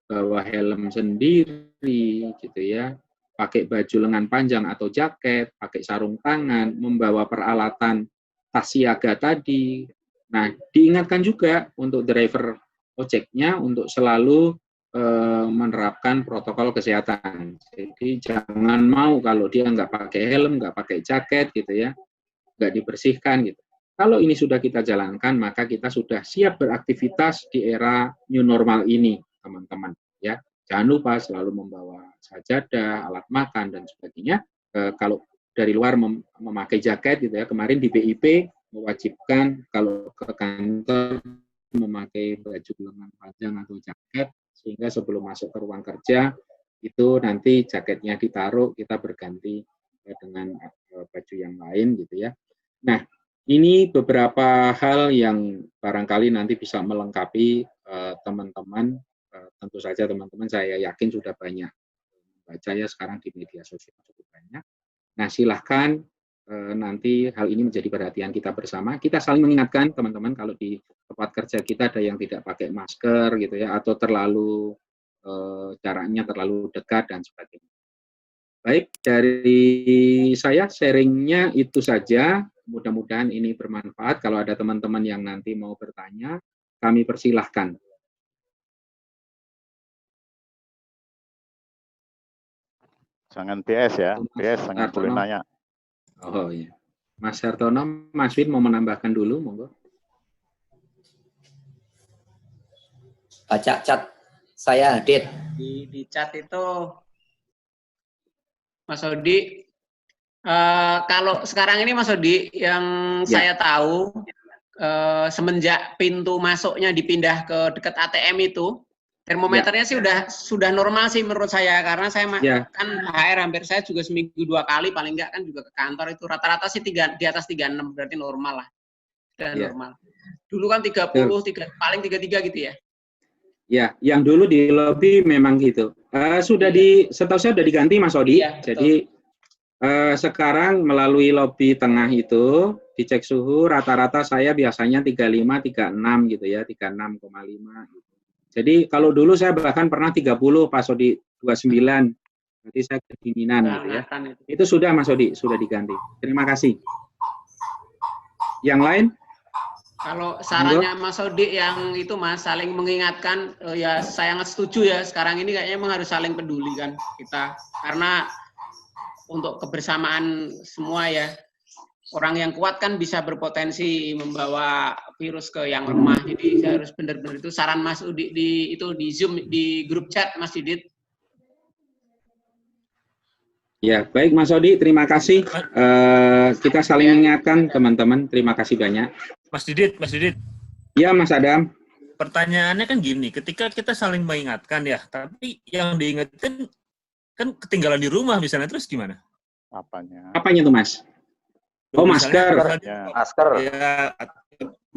bawa helm sendiri, gitu ya, pakai baju lengan panjang atau jaket, pakai sarung tangan, membawa peralatan tas siaga tadi. Nah, diingatkan juga untuk driver ojeknya untuk selalu menerapkan protokol kesehatan. Jadi jangan mau kalau dia nggak pakai helm, nggak pakai jaket gitu ya, nggak dibersihkan gitu. Kalau ini sudah kita jalankan, maka kita sudah siap beraktivitas di era new normal ini, teman-teman. Ya. Jangan lupa selalu membawa sajadah, alat makan, dan sebagainya. Kalau dari luar memakai jaket, gitu ya. Kemarin di BIP mewajibkan kalau ke kantor memakai baju lengan panjang atau jaket, sehingga sebelum masuk ke ruang kerja, itu nanti jaketnya ditaruh, kita berganti dengan baju yang lain, gitu ya. Nah, ini beberapa hal yang barangkali nanti bisa melengkapi teman-teman. Tentu saja teman-teman saya yakin sudah banyak baca ya sekarang di media sosial cukup banyak. Nah silahkan nanti hal ini menjadi perhatian kita bersama. Kita saling mengingatkan teman-teman kalau di tempat kerja kita ada yang tidak pakai masker gitu ya, atau terlalu jaraknya terlalu dekat dan sebagainya. Baik, dari saya sharingnya itu saja. Mudah-mudahan ini bermanfaat. Kalau ada teman-teman yang nanti mau bertanya, kami persilahkan. Jangan PS ya, PS jangan boleh nanya. Oh iya. Mas Hartono, Mas Win mau menambahkan dulu, monggo. Baca chat saya, Dit. Di chat itu, Mas Odi, kalau sekarang ini Mas Odi, yang saya tahu, semenjak pintu masuknya dipindah ke dekat ATM itu, termometernya sih sudah normal sih menurut saya, karena saya kan HR hampir saya juga seminggu 2 kali paling enggak kan juga ke kantor itu rata-rata sih di atas 36 berarti normal lah, sudah normal. Dulu kan 30, paling 33 gitu ya? Ya, yang dulu di lobi memang gitu. Setahu saya sudah diganti Mas Odi. Ya, jadi sekarang melalui lobi tengah itu dicek suhu rata-rata saya biasanya 35, 36 gitu ya, 36,5 gitu. Jadi kalau dulu saya bahkan pernah 30 Pak Sodi 29, nanti saya kedinginan gitu ya. Itu sudah Mas Sodi, sudah diganti. Terima kasih. Yang lain? Kalau sarannya Mas Sodi yang itu Mas, saling mengingatkan, ya saya sangat setuju ya, sekarang ini kayaknya memang harus saling peduli kan kita. Karena untuk kebersamaan semua ya, orang yang kuat kan bisa berpotensi membawa virus ke yang lemah. Jadi saya harus benar-benar itu saran Mas Udi di Zoom di grup chat Mas Didit. Ya, baik Mas Odi, terima kasih. Kita saling mengingatkan teman-teman. Terima kasih banyak. Mas Didit. Ya, Mas Adam. Pertanyaannya kan gini, ketika kita saling mengingatkan ya, tapi yang diingatkan kan ketinggalan di rumah misalnya, terus gimana? Apanya? Apanya tuh Mas? Oh, masker. Ya. Masker. Ya,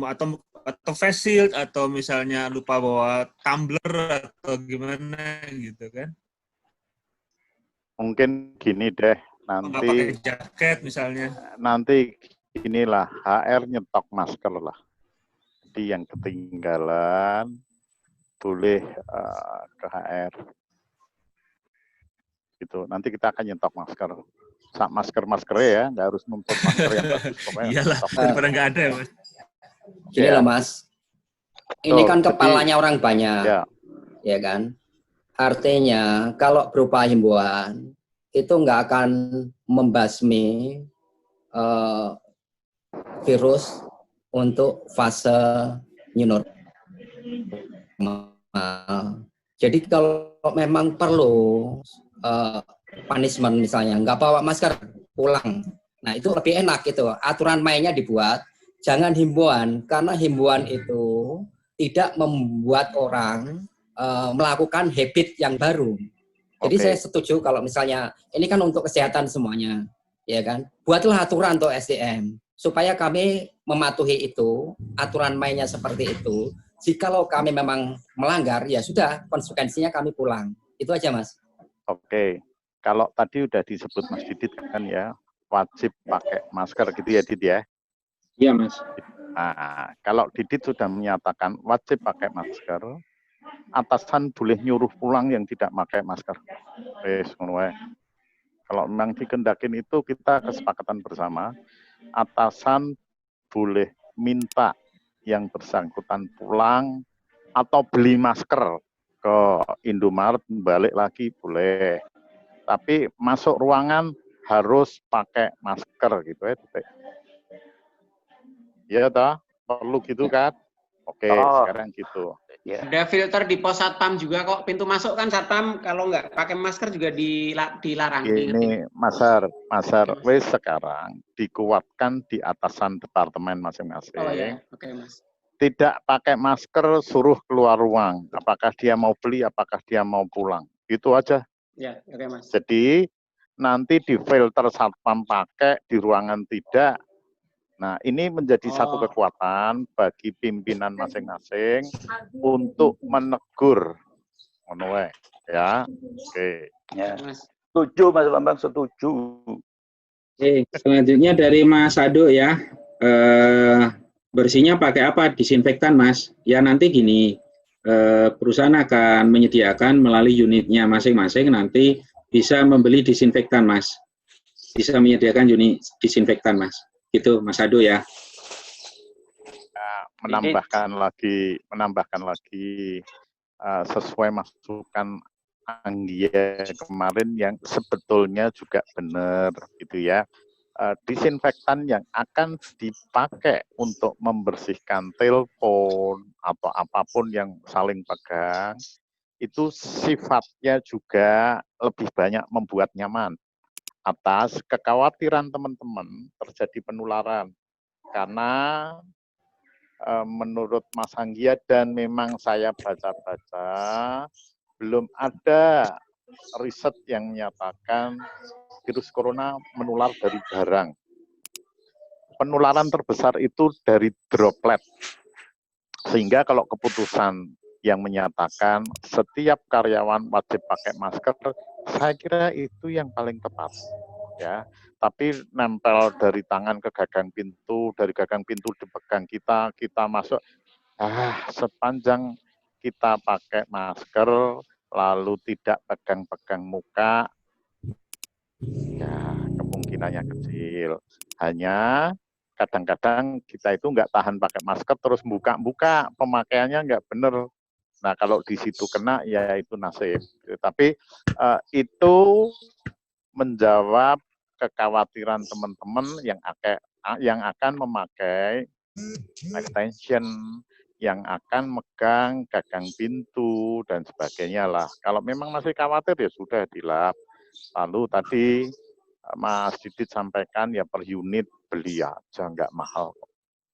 atau face shield, atau misalnya lupa bawa tumbler atau gimana gitu kan? Mungkin gini deh, Nggak pakai nanti jaket misalnya. inilah HR nyetok masker lah. Jadi yang ketinggalan boleh ke HR. Gitu. Nanti kita akan nyetok masker. Maskernya ya, nggak harus nuntut masker yang bagus. Pokoknya Iyalah, nyetok. daripada nggak ada ya Mas. Gini Ya. loh Mas, ini kan Jadi, kepalanya orang banyak, ya. ya kan? Artinya kalau berupa himbauan itu nggak akan membasmi virus untuk fase new normal. Jadi kalau memang perlu punishment misalnya, nggak bawa masker pulang, nah itu lebih enak gitu. Aturan mainnya dibuat, jangan himbauan, karena himbauan itu tidak membuat orang melakukan habit yang baru. Jadi saya setuju kalau misalnya ini kan untuk kesehatan semuanya, ya kan? Buatlah aturan untuk SDM supaya kami mematuhi itu, aturan mainnya seperti itu. Jikalau kami memang melanggar, ya sudah konsekuensinya kami pulang. Itu aja Mas. Oke. Kalau tadi udah disebut Mas Didit kan ya, wajib pakai masker gitu ya Didit ya. Iya Mas. Nah, kalau Didit sudah menyatakan wajib pakai masker, atasan boleh nyuruh pulang yang tidak pakai masker. Kalau memang dikendakin itu kita kesepakatan bersama, atasan boleh minta yang bersangkutan pulang atau beli masker ke Indomaret balik lagi boleh. Tapi masuk ruangan harus pakai masker gitu ya. Iya toh? Perlu gitu kan? Oke, sekarang gitu. Ya. Ada filter di pos satpam juga kok. Pintu masuk kan satpam kalau nggak pakai masker juga dilarang. Ini Masar, wes sekarang dikuatkan di atasan departemen masing-masing. Oh ya, oke Mas. Tidak pakai masker suruh keluar ruang. Apakah dia mau beli, apakah dia mau pulang. Itu aja. Ya, oke Mas. Jadi nanti di filter satpam pakai, di ruangan tidak. Nah, ini menjadi satu kekuatan bagi pimpinan masing-masing untuk menegur. Ya, oke. Ya. Setuju Mas Bambang, setuju. Oke, selanjutnya dari Mas Ado ya. Bersihnya pakai apa? Disinfektan Mas. Ya nanti gini, perusahaan akan menyediakan melalui unitnya masing-masing nanti bisa membeli disinfektan Mas. Bisa menyediakan unit disinfektan Mas. Gitu Mas Ado ya. Menambahkan lagi sesuai masukan Anggia kemarin yang sebetulnya juga benar gitu ya. Disinfektan yang akan dipakai untuk membersihkan telepon atau apapun yang saling pegang itu sifatnya juga lebih banyak membuat nyaman atas kekhawatiran teman-teman terjadi penularan. Karena menurut Mas Anggia dan memang saya baca-baca belum ada riset yang menyatakan virus corona menular dari barang. Penularan terbesar itu dari droplet. Sehingga kalau keputusan yang menyatakan setiap karyawan wajib pakai masker, saya kira itu yang paling tepat. Ya, tapi nempel dari tangan ke gagang pintu, dari gagang pintu dipegang kita masuk. Sepanjang kita pakai masker, lalu tidak pegang-pegang muka, ya kemungkinannya kecil. Hanya kadang-kadang kita itu nggak tahan pakai masker terus buka-buka, pemakaiannya nggak benar. Nah kalau di situ kena ya itu nasib. Tapi itu menjawab kekhawatiran teman-teman yang akan memakai extension, yang akan megang gagang pintu dan sebagainya lah. Kalau memang masih khawatir ya sudah dilap. Lalu tadi Mas Didit sampaikan ya per unit beli aja, nggak mahal.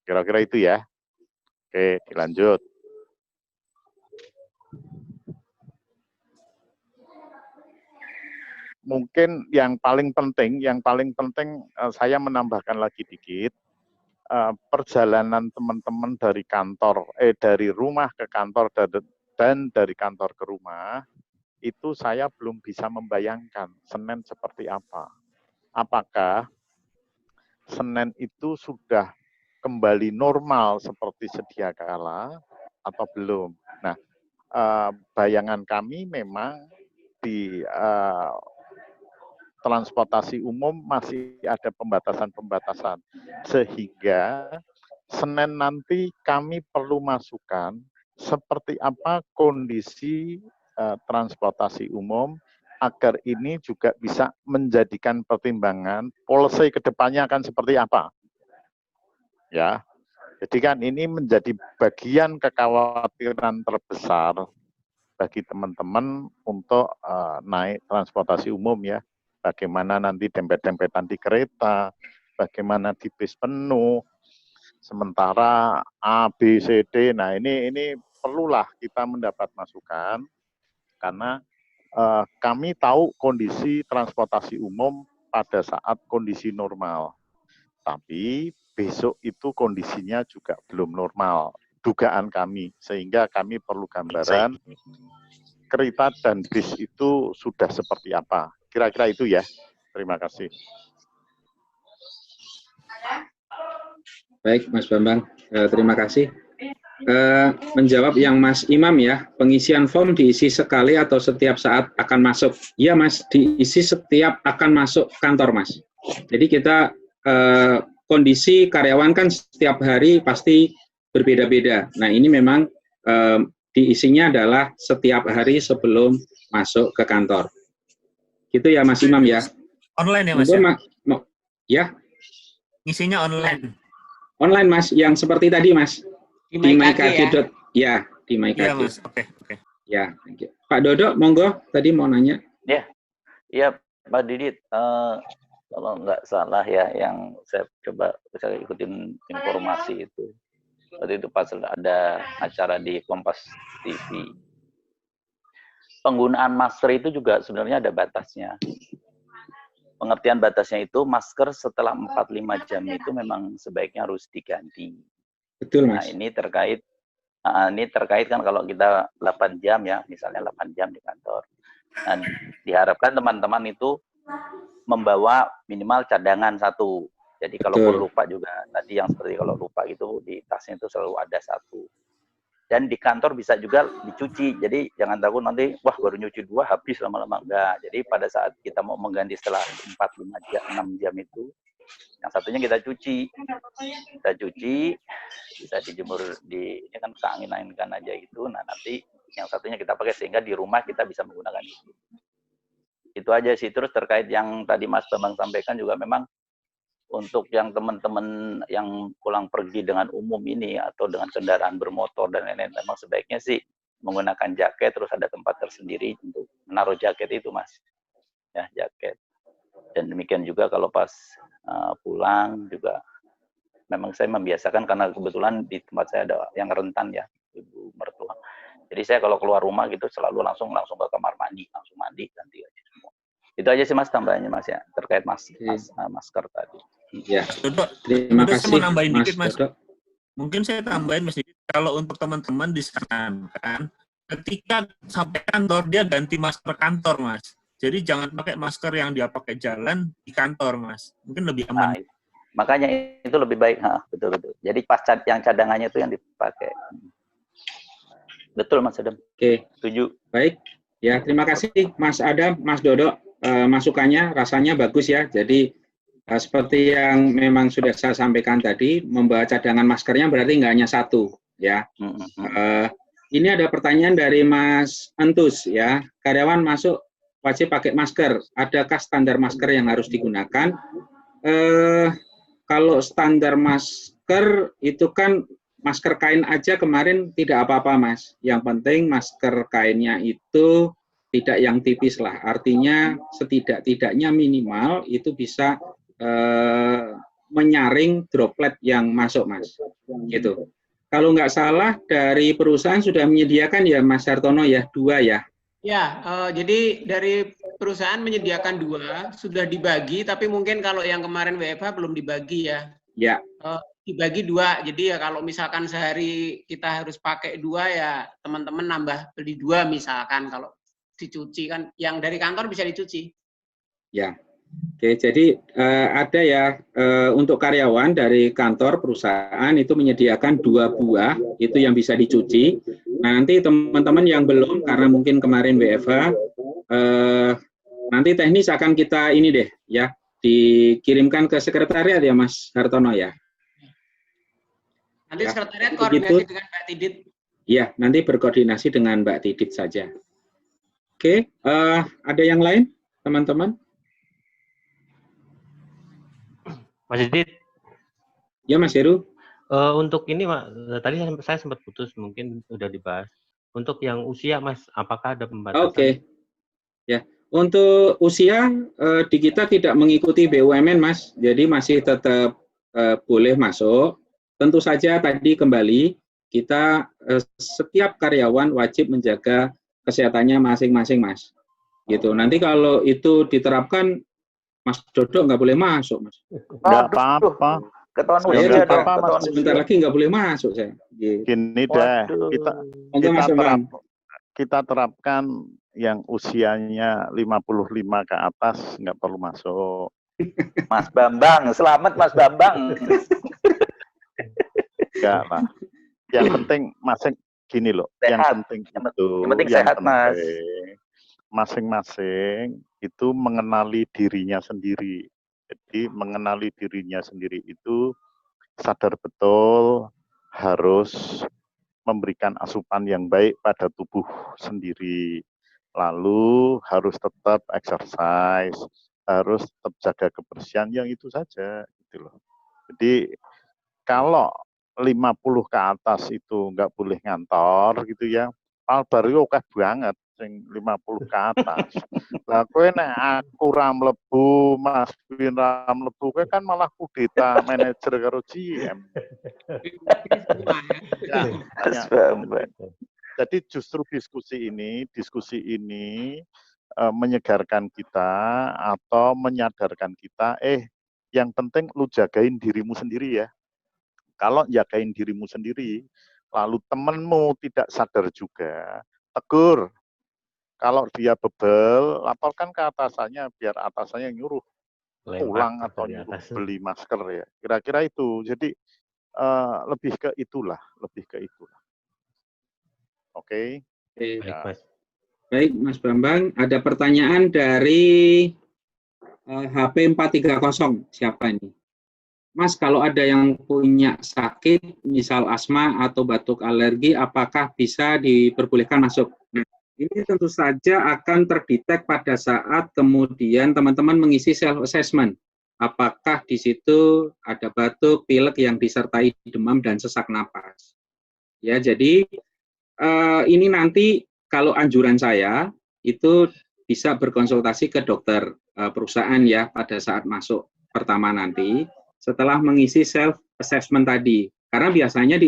Kira-kira itu ya. Oke, dilanjut. mungkin yang paling penting saya menambahkan lagi dikit, perjalanan teman-teman dari dari rumah ke kantor dan dari kantor ke rumah, itu saya belum bisa membayangkan Senin seperti apa. Apakah Senin itu sudah kembali normal seperti sedia kala atau belum? Nah, bayangan kami memang di transportasi umum masih ada pembatasan-pembatasan, sehingga Senin nanti kami perlu masukan seperti apa kondisi transportasi umum agar ini juga bisa menjadikan pertimbangan policy ke depannya akan seperti apa. Ya, jadi kan ini menjadi bagian kekhawatiran terbesar bagi teman-teman untuk naik transportasi umum ya. Bagaimana nanti dempet-dempetan di kereta, bagaimana di bis penuh, sementara A, B, C, D. Nah ini perlulah kita mendapat masukan karena kami tahu kondisi transportasi umum pada saat kondisi normal. Tapi besok itu kondisinya juga belum normal, dugaan kami. Sehingga kami perlu gambaran kereta dan bis itu sudah seperti apa. Kira-kira itu ya. Terima kasih. Baik, Mas Bambang. Terima kasih. Menjawab yang Mas Imam ya, pengisian form diisi sekali atau setiap saat akan masuk? Iya Mas, diisi setiap akan masuk kantor Mas. Jadi kita kondisi karyawan kan setiap hari pasti berbeda-beda. Nah ini memang diisinya adalah setiap hari sebelum masuk ke kantor. Gitu ya Mas Imam ya. Online ya Mas ya? Ya. Isinya online. Online Mas, yang seperti tadi Mas. Di MyKG. Ya, di MyKG. Iya Mas, oke. Ya, thank you. Pak Dodo, monggo tadi mau nanya. Ya, Pak Didit, kalau nggak salah ya, yang saya ikutin informasi itu. Waktu itu pas ada acara di Kompas TV. Penggunaan masker itu juga sebenarnya ada batasnya. Pengertian batasnya itu masker setelah 4-5 jam itu memang sebaiknya harus diganti. Betul Mas. Nah ini terkait kan kalau kita 8 jam ya, misalnya 8 jam di kantor. Dan diharapkan teman-teman itu membawa minimal cadangan 1. Jadi kalau pun lupa juga, tadi yang seperti kalau lupa gitu di tasnya itu selalu ada 1. Dan di kantor bisa juga dicuci, jadi jangan takut nanti, wah baru nyuci 2 habis lama-lama, enggak. Jadi pada saat kita mau mengganti setelah 4-5 jam, 6 jam itu, yang satunya kita cuci, bisa dijemur ini kan keangin-anginkan aja itu, nah nanti yang satunya kita pakai sehingga di rumah kita bisa menggunakan itu. Itu aja sih. Terus terkait yang tadi Mas Bambang sampaikan juga memang untuk yang teman-teman yang pulang pergi dengan umum ini atau dengan kendaraan bermotor dan lain-lain, memang sebaiknya sih menggunakan jaket, terus ada tempat tersendiri untuk menaruh jaket itu Mas. Ya, jaket. Dan demikian juga kalau pas pulang juga, memang saya membiasakan karena kebetulan di tempat saya ada yang rentan ya, ibu mertua. Jadi saya kalau keluar rumah gitu selalu langsung ke kamar mandi, langsung mandi, ganti aja semua. Itu aja sih Mas tambahannya Mas ya, terkait masker tadi. Ya, terima kasih. Saya mau nambahin dikit Mas. Mungkin saya tambahin Mas, kalau untuk teman-teman disarankan ketika sampai kantor dia ganti masker kantor Mas. Jadi jangan pakai masker yang dia pakai jalan di kantor Mas. Mungkin lebih aman. Nah, makanya itu lebih baik, betul. Jadi pas yang cadangannya itu yang dipakai. Betul Mas Adam. Oke. Setuju. Baik. Ya, terima kasih Mas Adam, Mas Dodo. Masukannya rasanya bagus ya. Jadi seperti yang memang sudah saya sampaikan tadi, membawa cadangan maskernya berarti nggak hanya 1 ya. Ini ada pertanyaan dari Mas Antus ya. Karyawan masuk wajib pakai masker. Adakah standar masker yang harus digunakan? Kalau standar masker itu kan masker kain aja kemarin tidak apa-apa Mas. Yang penting masker kainnya itu tidak yang tipis lah. Artinya setidak-tidaknya minimal itu bisa menyaring droplet yang masuk Mas. Gitu. Kalau nggak salah dari perusahaan sudah menyediakan ya Mas Hartono ya 2 ya. Ya, jadi dari perusahaan menyediakan 2, sudah dibagi, tapi mungkin kalau yang kemarin WFH belum dibagi ya. Ya. Dibagi 2, jadi ya kalau misalkan sehari kita harus pakai 2 ya teman-teman nambah beli 2 misalkan, kalau dicuci kan, yang dari kantor bisa dicuci. Ya. Oke, jadi ada ya untuk karyawan dari kantor perusahaan itu menyediakan 2 buah itu yang bisa dicuci. Nah, nanti teman-teman yang belum karena mungkin kemarin WFH, nanti teknis akan kita ini deh ya, dikirimkan ke sekretariat ya Mas Hartono ya. Nanti ya, sekretariat koordinasi dengan Mbak Tidit. Iya, nanti berkoordinasi dengan Mbak Tidit saja. Oke, ada yang lain teman-teman? Mas Didit. Ya Mas Heru. Untuk ini tadi saya sempat putus, mungkin udah dibahas. Untuk yang usia Mas, apakah ada pembatasan? Oke. Ya, untuk usia di kita tidak mengikuti BUMN Mas, jadi masih tetap boleh masuk. Tentu saja tadi kembali kita setiap karyawan wajib menjaga kesehatannya masing-masing Mas. Gitu. Nanti kalau itu diterapkan Mas Dodo nggak boleh masuk, Mas. Nggak apa-apa. Ketahuan Saya usia dong. sebentar lagi nggak boleh masuk saya. Gitu. Gini deh, kita terapkan yang usianya 55 ke atas nggak perlu masuk. Mas Bambang, selamat Mas Bambang. Enggak lah. Yang penting gini loh, sehat. Yang penting sehat, Mas. Masing-masing itu mengenali dirinya sendiri. Jadi mengenali dirinya sendiri itu sadar betul harus memberikan asupan yang baik pada tubuh sendiri. Lalu harus tetap exercise, harus tetap jaga kebersihan, yang itu saja gitu loh. Jadi kalau 50 ke atas itu nggak boleh ngantor gitu ya, baru oke banget sing 50 ke atas. Lah kowe nek aku ra mlebu, Mas Win ra mlebu, kowe kan malah kudeta manajer karo GM. Jadi justru diskusi ini menyegarkan kita atau menyadarkan kita, yang penting lu jagain dirimu sendiri ya. Kalau jagain dirimu sendiri, lalu temenmu tidak sadar juga, tegur. Kalau dia bebel, laporkan ke atasannya biar atasannya nyuruh pulang atau nyuruh beli masker ya. Kira-kira itu. Jadi lebih ke itulah. Oke. Ya. Baik, Mas Bambang. Ada pertanyaan dari HP 430. Siapa ini? Mas, kalau ada yang punya sakit, misal asma atau batuk alergi, apakah bisa diperbolehkan masuk? Nah, ini tentu saja akan terdetek pada saat kemudian teman-teman mengisi self-assessment. Apakah di situ ada batuk, pilek yang disertai demam dan sesak napas. Ya, jadi ini nanti kalau anjuran saya itu bisa berkonsultasi ke dokter perusahaan ya pada saat masuk pertama nanti. Setelah mengisi self-assessment tadi. Karena biasanya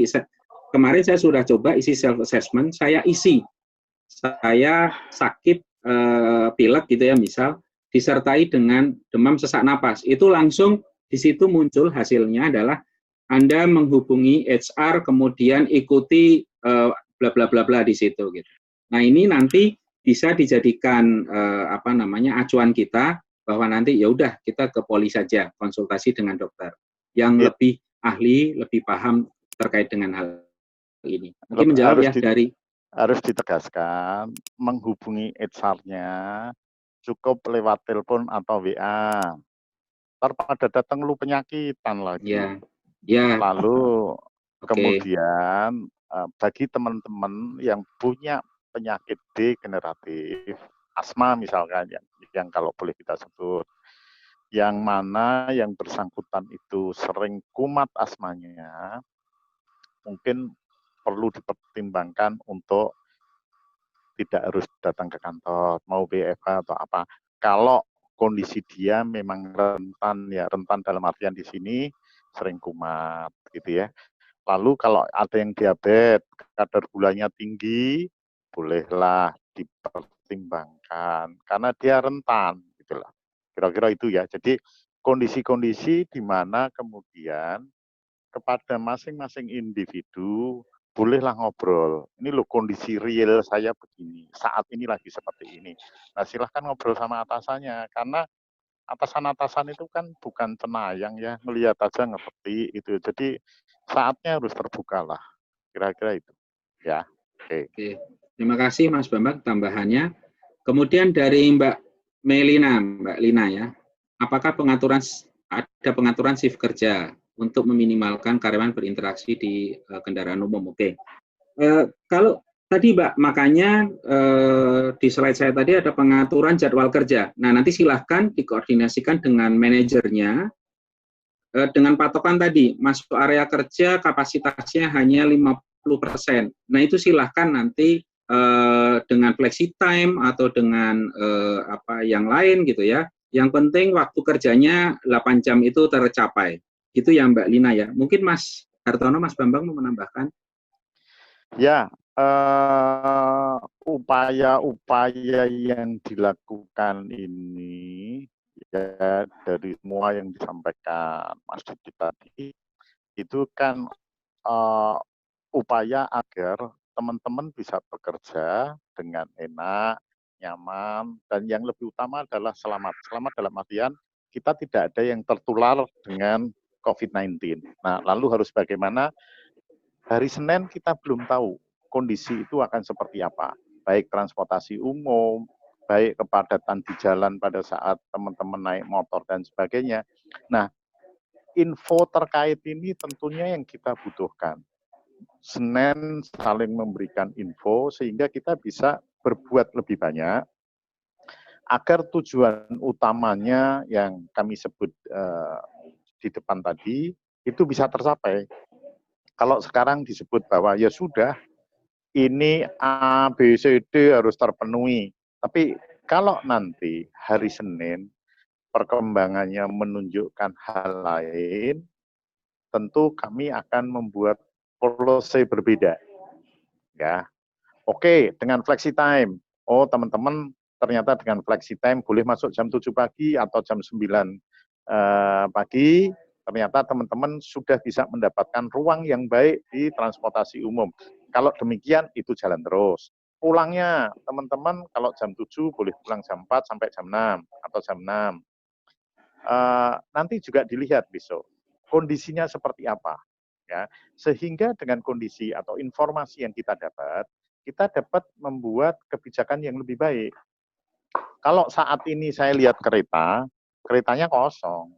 kemarin saya sudah coba isi self-assessment, saya sakit pilek gitu ya misal, disertai dengan demam sesak napas. Itu langsung di situ muncul hasilnya adalah Anda menghubungi HR, kemudian ikuti bla bla bla bla di situ gitu. Nah ini nanti bisa dijadikan acuan kita, bahwa nanti ya udah kita ke poli saja konsultasi dengan dokter yang lebih ahli, lebih paham terkait dengan hal ini. Mungkin menjawab ya dari harus ditegaskan menghubungi HR-nya cukup lewat telepon atau WA. Ntar pada datang lu penyakitan lagi. Ya. Lalu kemudian bagi teman-teman yang punya penyakit degeneratif, asma misalkan yang kalau boleh kita sebut, yang mana yang bersangkutan itu sering kumat asmanya, mungkin perlu dipertimbangkan untuk tidak harus datang ke kantor, mau WFH atau apa. Kalau kondisi dia memang rentan dalam artian di sini sering kumat gitu ya. Lalu kalau ada yang diabetes, kadar gulanya tinggi, bolehlah dipertimbangkan dipertimbangkan karena dia rentan gitulah. Kira-kira itu ya. Jadi kondisi-kondisi di mana kemudian kepada masing-masing individu bolehlah ngobrol. Ini loh kondisi real saya begini. Saat ini lagi seperti ini. Nah, silahkan ngobrol sama atasannya karena atasan-atasan itu kan bukan cenayang ya, melihat aja ngerti itu. Jadi saatnya harus terbuka lah. Kira-kira itu. Ya. Oke. Oke. Terima kasih Mas Bambang tambahannya. Kemudian dari Mbak Lina ya. Apakah ada pengaturan shift kerja untuk meminimalkan karyawan berinteraksi di kendaraan umum? Oke. Kalau tadi Mbak, makanya di slide saya tadi ada pengaturan jadwal kerja. Nah, nanti silahkan dikoordinasikan dengan manajernya dengan patokan tadi, masuk area kerja kapasitasnya hanya 50%. Nah, itu silahkan nanti dengan flexi time atau dengan yang lain gitu ya. Yang penting waktu kerjanya 8 jam itu tercapai. Itu ya Mbak Lina ya. Mungkin Mas Hartono, Mas Bambang mau menambahkan? Ya, upaya-upaya yang dilakukan ini ya dari semua yang disampaikan Mas Didi tadi itu kan upaya agar teman-teman bisa bekerja dengan enak, nyaman, dan yang lebih utama adalah selamat. Selamat dalam artian kita tidak ada yang tertular dengan COVID-19. Nah, lalu harus bagaimana? Hari Senin kita belum tahu kondisi itu akan seperti apa. Baik transportasi umum, baik kepadatan di jalan pada saat teman-teman naik motor dan sebagainya. Nah, info terkait ini tentunya yang kita butuhkan. Senin saling memberikan info sehingga kita bisa berbuat lebih banyak agar tujuan utamanya yang kami sebut di depan tadi itu bisa tercapai. Kalau sekarang disebut bahwa ya sudah ini A, B, C, D harus terpenuhi. Tapi kalau nanti hari Senin perkembangannya menunjukkan hal lain, tentu kami akan membuat policy berbeda. Ya, oke, dengan flexi time. Oh, teman-teman ternyata dengan flexi time boleh masuk jam 7 pagi atau jam 9 pagi. Ternyata teman-teman sudah bisa mendapatkan ruang yang baik di transportasi umum. Kalau demikian itu jalan terus. Pulangnya teman-teman kalau jam 7 boleh pulang jam 4 sampai jam 6 atau jam 6. Nanti juga dilihat besok kondisinya seperti apa. Ya, sehingga dengan kondisi atau informasi yang kita dapat membuat kebijakan yang lebih baik. Kalau saat ini saya lihat keretanya kosong.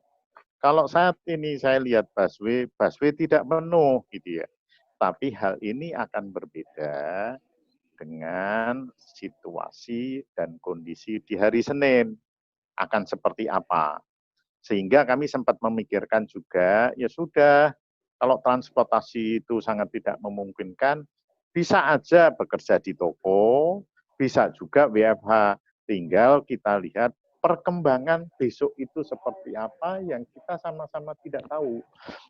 Kalau saat ini saya lihat busway tidak penuh gitu ya. Tapi hal ini akan berbeda dengan situasi dan kondisi di hari Senin akan seperti apa. Sehingga kami sempat memikirkan juga, ya sudah, kalau transportasi itu sangat tidak memungkinkan, bisa aja bekerja di toko, bisa juga WFH. Tinggal kita lihat perkembangan besok itu seperti apa yang kita sama-sama tidak tahu.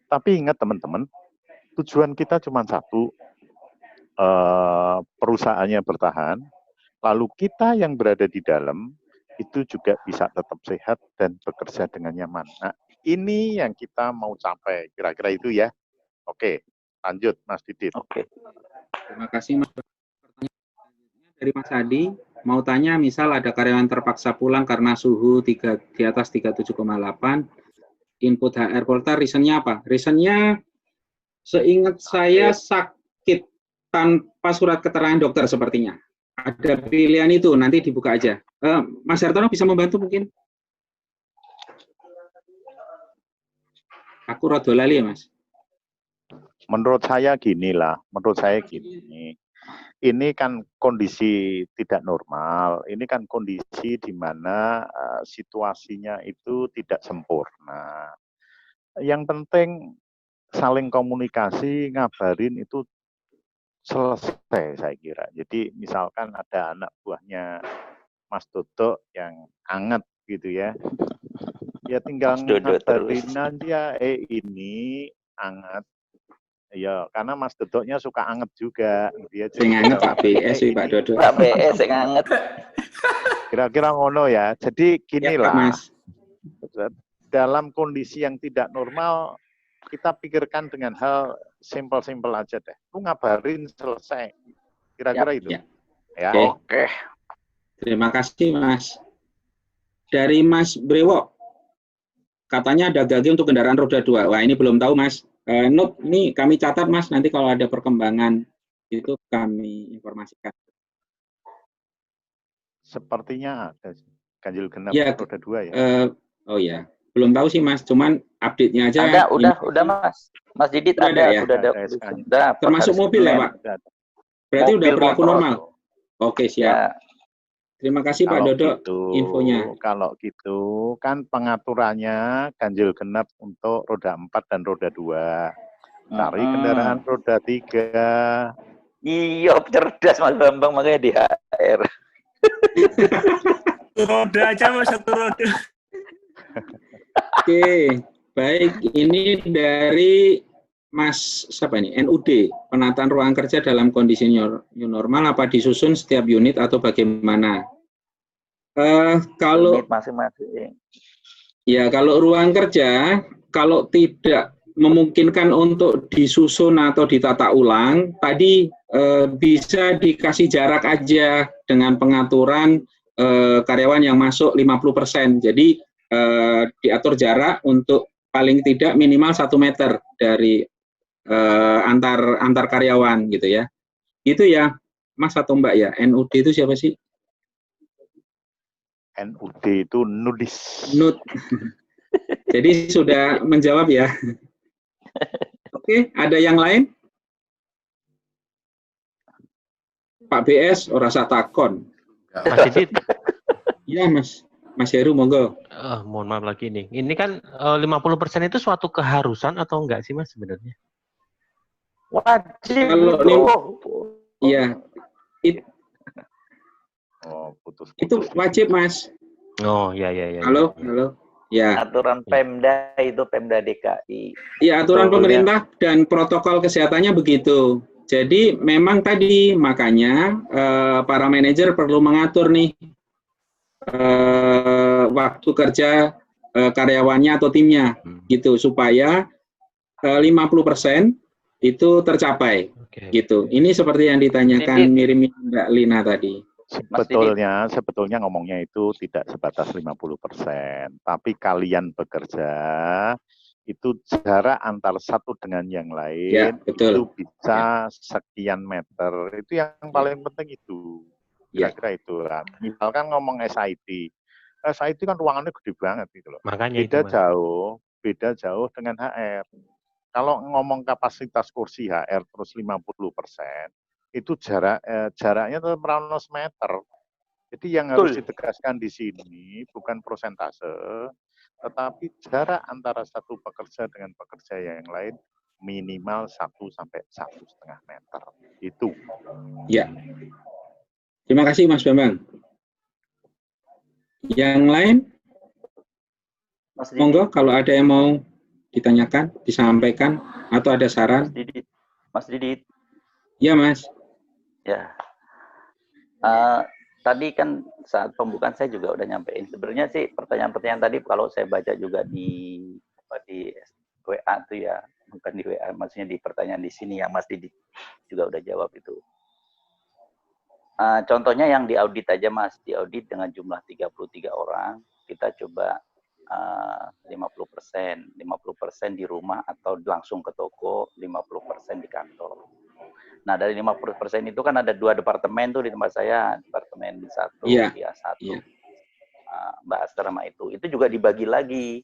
Tapi ingat teman-teman, tujuan kita cuma satu, perusahaannya bertahan, lalu kita yang berada di dalam, itu juga bisa tetap sehat dan bekerja dengan nyaman. Nah, ini yang kita mau capai, kira-kira itu ya. Oke, lanjut Mas Didit. Oke. Terima kasih Mas. Pertanyaan dari Mas Adi, mau tanya misal ada karyawan terpaksa pulang karena suhu di atas 37,8, input HR Poltar, reasonnya apa? Reasonnya seingat saya sakit tanpa surat keterangan dokter sepertinya. Ada pilihan itu, nanti dibuka aja. Mas Hartono bisa membantu mungkin? Aku rada lali ya, Mas. Menurut saya gini. Ini kan kondisi tidak normal. Ini kan kondisi di mana situasinya itu tidak sempurna. Yang penting saling komunikasi, ngabarin itu selesai saya kira. Jadi misalkan ada anak buahnya Mas Dodo yang anget gitu ya. Ya tinggal ngabarin aja, ini anget. Ya, karena Mas Dodoknya suka anget juga. Dia Sing anget Pak BS Pak Dodo. Pak BS yang anget. Kira-kira ngono ya. Jadi Ya, Pak ginilah, Mas. dalam kondisi yang tidak normal, kita pikirkan dengan hal simpel-simpel aja deh. Lu ngabarin selesai. Kira-kira itu. Ya. Ya. Oke. Terima kasih Mas. Dari Mas Brewo, katanya ada gage untuk kendaraan roda 2. Wah, ini belum tahu Mas. Note, ini kami catat Mas, nanti kalau ada perkembangan itu kami informasikan. Sepertinya ada ganjil genap Ya, roda 2 ya. Oh ya, belum tahu sih Mas, cuman update-nya aja. Ada, udah Mas. Mas Didit Udah ada, ada ya? sudah ada. Sudah, Termasuk mobil ya Pak? Berarti udah Mobil, berlaku motor. normal? Oke, siap. Ya. Terima kasih Pak Dodo infonya. Kalau gitu kan pengaturannya ganjil genap untuk roda 4 dan roda 2. Cari kendaraan roda 3. Iya, cerdas Mas Bambang, makanya di HR. Roda aja Mas, satu roda. Oke, baik. Ini dari Mas siapa ini? NUD, penataan ruang kerja dalam kondisi new normal apa disusun setiap unit atau bagaimana? Kalau unit masing-masing. Ya, kalau ruang kerja, kalau tidak memungkinkan untuk disusun atau ditata ulang, tadi bisa dikasih jarak aja dengan pengaturan karyawan yang masuk 50%. Jadi diatur jarak untuk paling tidak minimal 1 meter dari antar karyawan gitu ya. Itu ya, Mas atau Mbak ya. NUD itu siapa sih? NUD itu nudis. Nud. Jadi sudah menjawab ya. Oke, ada yang lain? Pak BS, ora usah takon. Mas Didit. Iya, Mas Heru, monggo. Mohon maaf lagi nih. Ini kan 50% itu suatu keharusan atau enggak sih Mas sebenarnya? Wajib. Kalau iya. Putus. Itu wajib, Mas. Oh, ya. Halo. Ya. Aturan Pemda itu Pemda DKI. Iya, aturan pemerintah dan protokol kesehatannya begitu. Jadi memang tadi makanya para manajer perlu mengatur nih waktu kerja karyawannya atau timnya gitu supaya 50% itu tercapai. Gitu. Ini seperti yang ditanyakan Mirim Mbak Lina tadi. Sebetulnya ngomongnya itu tidak sebatas 50%, tapi kalian bekerja itu jarak antar satu dengan yang lain ya, betul. itu bisa sekian meter. Itu yang paling penting itu. Kira-kira itu kan. Misalkan ngomong SIT kan ruangannya gede banget gitu loh. Makanya beda jauh dengan HR. Kalau ngomong kapasitas kursi HR terus 50%, itu jaraknya tetap around 1 meter. Jadi yang harus ditegaskan di sini bukan persentase, tetapi jarak antara satu pekerja dengan pekerja yang lain minimal 1 sampai 1,5 meter. Itu. Ya. Terima kasih Mas Bambang. Yang lain? Monggo kalau ada yang mau ditanyakan, disampaikan, atau ada saran. Mas Didit. Ya Mas. Ya, tadi kan saat pembukaan saya juga udah nyampein. Sebenarnya sih pertanyaan-pertanyaan tadi kalau saya baca juga di WA tuh ya, bukan di WA, maksudnya di pertanyaan di sini yang Mas Didi juga udah jawab itu. Contohnya yang diaudit aja Mas, diaudit dengan jumlah 33 orang, kita coba 50% di rumah atau langsung ke toko, 50% di kantor. Nah, dari 50% itu kan ada 2 departemen tuh di tempat saya, departemen 1, ya 1, Mbak Aster sama itu juga dibagi lagi.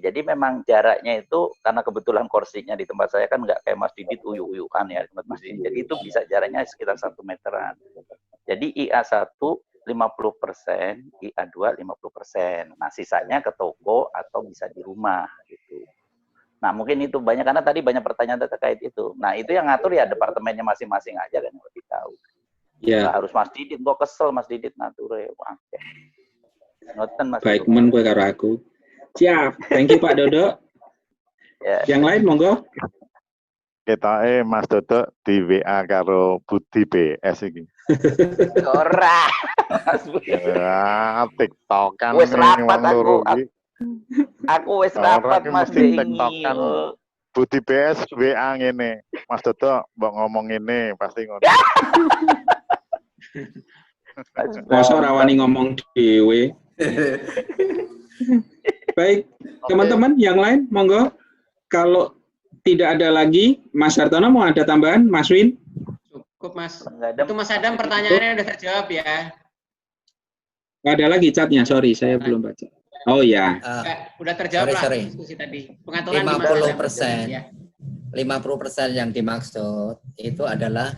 Jadi memang jaraknya itu, karena kebetulan kursinya di tempat saya kan nggak kayak Mas Didit uyuk-uyukan ya, Mas Didit. Jadi itu bisa jaraknya sekitar 1 meteran. Jadi IA1 50%, IA2 50%. Nah, sisanya ke toko atau bisa di rumah gitu. Nah, mungkin itu banyak, karena tadi banyak pertanyaan terkait itu. Nah, itu yang ngatur ya departemennya masing-masing aja kan, lebih tahu. Ya. Nggak harus Mas Didit, kok kesel Mas Didit ngatur ya. Baik, men gue karo aku. Siap, thank you Pak Dodo. Ya. Yang lain monggo. Kita Mas Dodo di WA karo Budi BS iki. Ora. Ya, TikTokan Wes rapat loro aku. iki. Aku wes Ora rapat ki Mas mesti Dengi. TikTokan. Budi BS WA ngene. Mas Dodo mbok ngomong ngene pasti ngono. Masa rawani ngomong dhewe. Baik, teman-teman yang lain monggo. Kalau tidak ada lagi, Mas Hartono mau ada tambahan, Mas Win? Cukup Mas. Nggak ada. Itu Mas Adam pertanyaannya udah terjawab ya. Ada lagi chatnya, sorry saya belum baca. Oh ya, Udah terjawab lah Sorry. diskusi tadi. Pengaturan 50%. Ya. 50% yang dimaksud itu adalah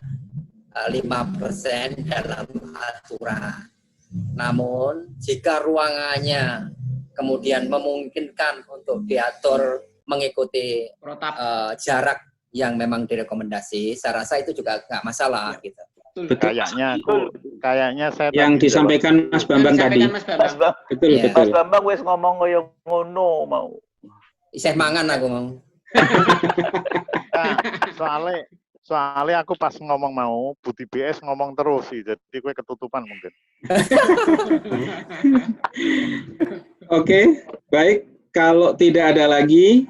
5% dalam aturan. Namun jika ruangannya kemudian memungkinkan untuk diatur mengikuti jarak yang memang direkomendasi, saya rasa itu juga nggak masalah gitu. betul. Kayaknya saya Yang tadi disampaikan Mas Bambang tadi. Mas Bambang. Betul, Iya. betul. Mas Bambang wes ngomong koyo ngono mau. Isih mangan aku mau. Nah, soalnya aku pas ngomong mau Budi BS ngomong terus sih, jadi gue ketutupan mungkin. Oke, baik. Kalau tidak ada lagi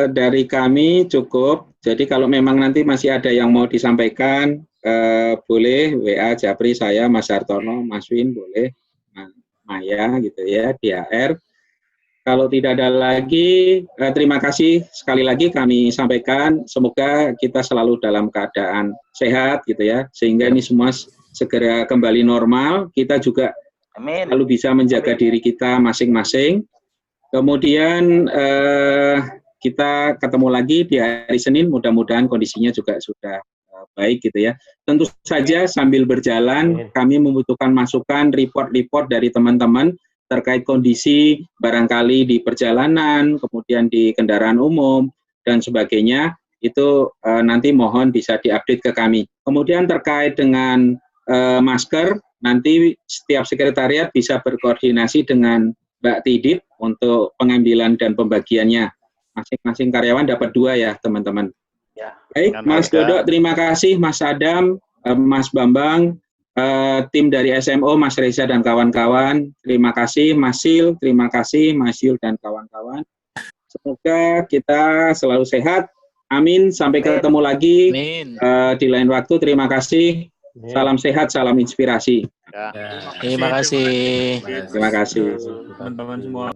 dari kami cukup. Jadi kalau memang nanti masih ada yang mau disampaikan, boleh WA Japri saya, Mas Hartono, Mas Win boleh, Maya gitu ya, di HR. Kalau tidak ada lagi, terima kasih sekali lagi kami sampaikan. Semoga kita selalu dalam keadaan sehat gitu ya, sehingga ini semua segera kembali normal. Kita juga Amin. lalu bisa menjaga diri kita masing-masing. Kemudian kita ketemu lagi di hari Senin, mudah-mudahan kondisinya juga sudah baik gitu ya. Tentu saja sambil berjalan kami membutuhkan masukan, report-report dari teman-teman terkait kondisi barangkali di perjalanan, kemudian di kendaraan umum dan sebagainya. Itu nanti mohon bisa diupdate ke kami. Kemudian terkait dengan masker, nanti setiap sekretariat bisa berkoordinasi dengan Mbak Tidip untuk pengambilan dan pembagiannya. Masing-masing karyawan dapat 2 ya, teman-teman. Ya. Baik, Mas Dodo, terima kasih, Mas Adam, Mas Bambang, tim dari SMO, Mas Reza dan kawan-kawan. Terima kasih, Mas Sil, terima kasih, Mas Yul dan kawan-kawan. Semoga kita selalu sehat. Amin. Sampai ketemu lagi di lain waktu. Terima kasih. Salam sehat, salam inspirasi. Ya. Terima kasih. Terima kasih. Teman-teman semua.